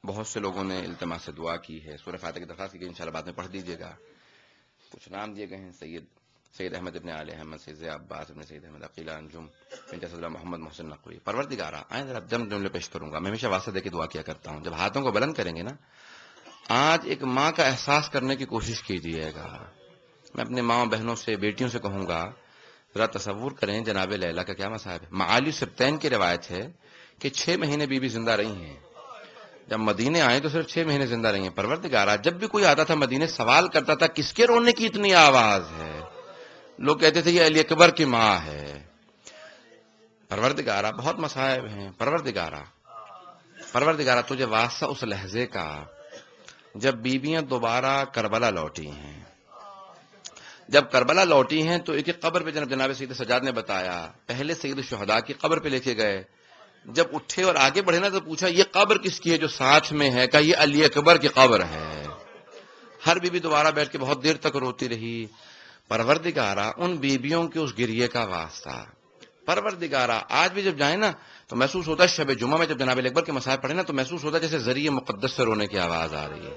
بہت سے لوگوں نے التماس سے دعا کی ہے, سورہ فاتحہ کی درخواست کی گئی, انشاءاللہ بعد میں پڑھ دیجیے گا. کچھ نام دیے گئے ہیں, سید احمد ابن علی احمد, سید عباس ابن سید احمد عقیلہ انجم, صدر محمد محسن نقوی. پروردگارہ آئیں ذرا جملے پیش کروں گا. میں ہمیشہ واسطہ دے کے دعا کیا کرتا ہوں. جب ہاتھوں کو بلند کریں گے نا, آج ایک ماں کا احساس کرنے کی کوشش کیجیے گا. میں اپنے ماں بہنوں سے, بیٹیوں سے کہوں گا ذرا تصور کریں جناب لیلا کا کیا مصائب ہے. معالی سبتین کی روایت ہے کہ 6 مہینے بی بی زندہ رہی ہیں. جب مدینے آئے تو صرف 6 مہینے زندہ رہی ہیں. پروردگارہ جب بھی کوئی آتا تھا مدینے سوال کرتا تھا کس کے رونے کی اتنی آواز ہے, لوگ کہتے تھے یہ علی اکبر کی ماں ہے. پروردگارہ بہت مصائب ہیں. پروردگارہ تجھے واسطہ اس لہجے کا جب بیویاں دوبارہ کربلا لوٹی ہیں, جب کربلا لوٹی ہیں تو ایک ایک قبر پہ جناب سید سجاد نے بتایا، پہلے سید الشہداء کی قبر پہ لے کے گئے، جب اٹھے اور آگے بڑھے نا تو پوچھا یہ قبر کس کی ہے جو ساتھ میں ہے؟ کہا یہ علی اکبر کی قبر ہے۔ ہر بیوی دوبارہ بیٹھ کے بہت دیر تک روتی رہی۔ پروردگارا ان بیویوں کے اس گریے کا واسطہ، پروردگارا آج بھی جب جائیں نا تو محسوس ہوتا ہے، شب جمعہ میں جب جناب اکبر کے مصائب پڑھے نا تو محسوس ہوتا ہے جیسے ذریعہ مقدس سے رونے کی آواز آ رہی ہے،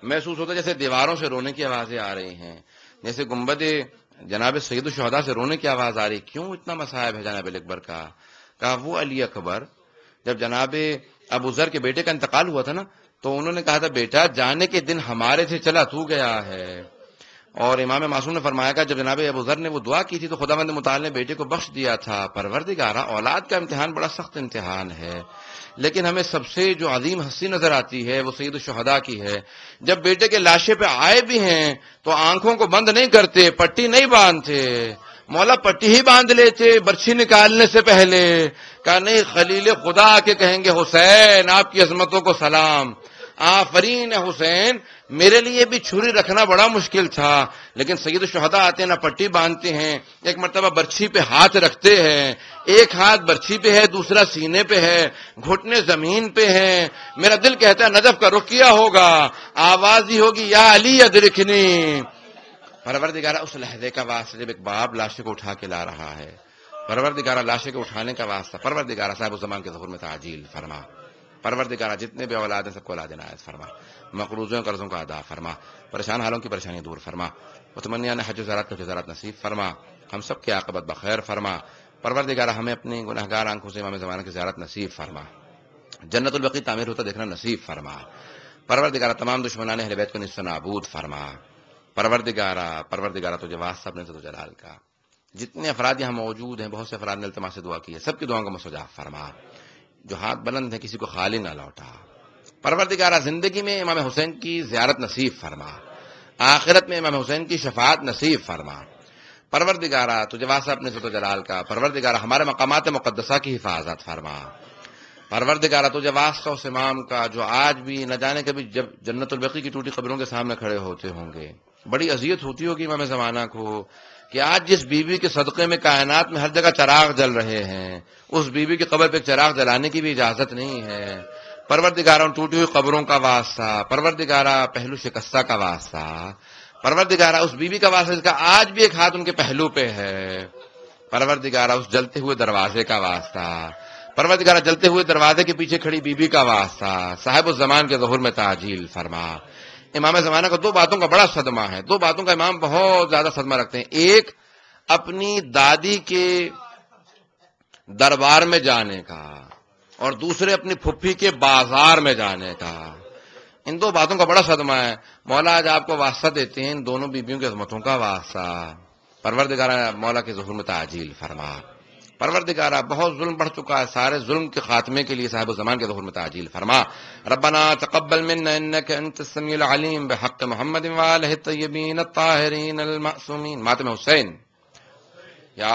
محسوس ہوتا ہے جیسے دیواروں سے رونے کی آوازیں آ رہی ہیں، جیسے گنبد جناب سید الشہداء سے رونے کی آواز آ رہی۔ کیوں اتنا مصائب ہے جناب اکبر کا؟ کہا وہ علی اکبر جب جناب ابو ذر کے بیٹے کا انتقال ہوا تھا نا تو انہوں نے کہا تھا بیٹا جانے کے دن ہمارے سے چلا تو گیا ہے، اور امام معصوم نے فرمایا کہ جب جناب ابو ذر نے وہ دعا کی تھی تو خداوند متعال نے بیٹے کو بخش دیا تھا۔ پروردگارا اولاد کا امتحان بڑا سخت امتحان ہے، لیکن ہمیں سب سے جو عظیم ہستی نظر آتی ہے وہ سید الشہداء کی ہے۔ جب بیٹے کے لاشے پہ آئے بھی ہیں تو آنکھوں کو بند نہیں کرتے، پٹی نہیں باندھتے، مولا پٹی ہی باندھ لیتے برچھی نکالنے سے پہلے۔ کہا نہیں، خلیل خدا کے کہیں گے حسین آپ کی عظمتوں کو سلام، آفرین حسین، میرے لیے بھی چھری رکھنا بڑا مشکل تھا، لیکن سید الشہداء آتے ہیں نہ پٹی باندھتے ہیں، ایک مرتبہ برچھی پہ ہاتھ رکھتے ہیں، ایک ہاتھ برچھی پہ ہے دوسرا سینے پہ ہے، گھٹنے زمین پہ ہیں، میرا دل کہتا ہے نجف کا رخ کیا ہوگا، آواز ہی ہوگی یا علی ادرکنی۔ پروردگارہ اس لحظے کا واسطہ جب ایک باپ لاشے کو اٹھا کے لا رہا ہے، پروردگارہ لاشے کو اٹھانے کا واسطہ، پروردگارہ صاحب الزمان کے ظہور میں تعجیل فرما، پروردگارہ جتنے بھی اولاد ہیں سب کو اولاد عنایت فرما، مقروضوں قرضوں کا ادا فرما، پریشان حالوں کی پریشانی دور فرما، متمنیان حج و زیارت کو جزارت نصیب فرما، ہم سب کی عاقبت بخیر فرما، پروردگارہ ہمیں اپنی گنہگار آنکھوں سے امام زمانہ کی زیارت نصیب فرما، جنت البقیع تعمیر ہوتا دیکھنا نصیب فرما، پروردگارہ تمام دشمنان اہل بیت کو نیست و نابود فرما، پروردگارہ تجھے واسطہ اپنے ذات و جلال کا، جتنے افراد یہاں موجود ہیں بہت سے افراد نے التماس سے دعا کی ہے، سب کی دعاؤں کو مستجاب فرما، جو ہاتھ بلند ہیں کسی کو خالی نہ لوٹا، پروردگارہ زندگی میں امام حسین کی زیارت نصیب فرما، آخرت میں امام حسین کی شفاعت نصیب فرما، پروردگارہ تجھے واسطہ اپنے ذات و جلال کا، پروردگارہ ہمارے مقامات مقدسہ کی حفاظت فرما، پروردگارہ تجھے واسطہ اس امام کا جو آج بھی نہ جانے کبھی جب جنت البقیع کی ٹوٹی قبروں کے سامنے کھڑے ہوتے ہوں گے بڑی اذیت ہوتی ہوگی امام زمانہ کو کہ آج جس بیوی کے صدقے میں کائنات میں ہر جگہ چراغ جل رہے ہیں اس بیوی کی قبر پہ چراغ جلانے کی بھی اجازت نہیں ہے۔ پروردگارہ ان ٹوٹی ہوئی قبروں کا واسطہ، پروردگارہ پہلو شکستہ کا واسطہ، پروردگارہ اس بیوی کا واسطہ جس کا آج بھی ایک ہاتھ ان کے پہلو پہ ہے، پروردگارہ اس جلتے ہوئے دروازے کا واسطہ، پروردگارہ جلتے ہوئے دروازے کے پیچھے کھڑی بیوی کا واسطہ، صاحب الزمان کے ظہور میں تعجیل فرما۔ امام زمانہ کو دو باتوں کا بڑا صدمہ ہے، دو باتوں کا امام بہت زیادہ صدمہ رکھتے ہیں، ایک اپنی دادی کے دربار میں جانے کا اور دوسرے اپنی پھپھی کے بازار میں جانے کا، ان دو باتوں کا بڑا صدمہ ہے۔ مولا آج آپ کو واسطہ دیتے ہیں ان دونوں بیویوں کی عظمتوں کا واسطہ، پروردگارہ مولا کے ظہور میں تعجیل فرما، پروردگارہ بہت ظلم بڑھ چکا ہے، سارے ظلم کے خاتمے کے لیے صاحب الزمان کے ظہور میں تعجیل فرما۔ ربنا تقبل منا انك انت السميع العليم بحق محمد وآلہ الطیبین الطاہرین المعصومین۔ ماتم حسین یا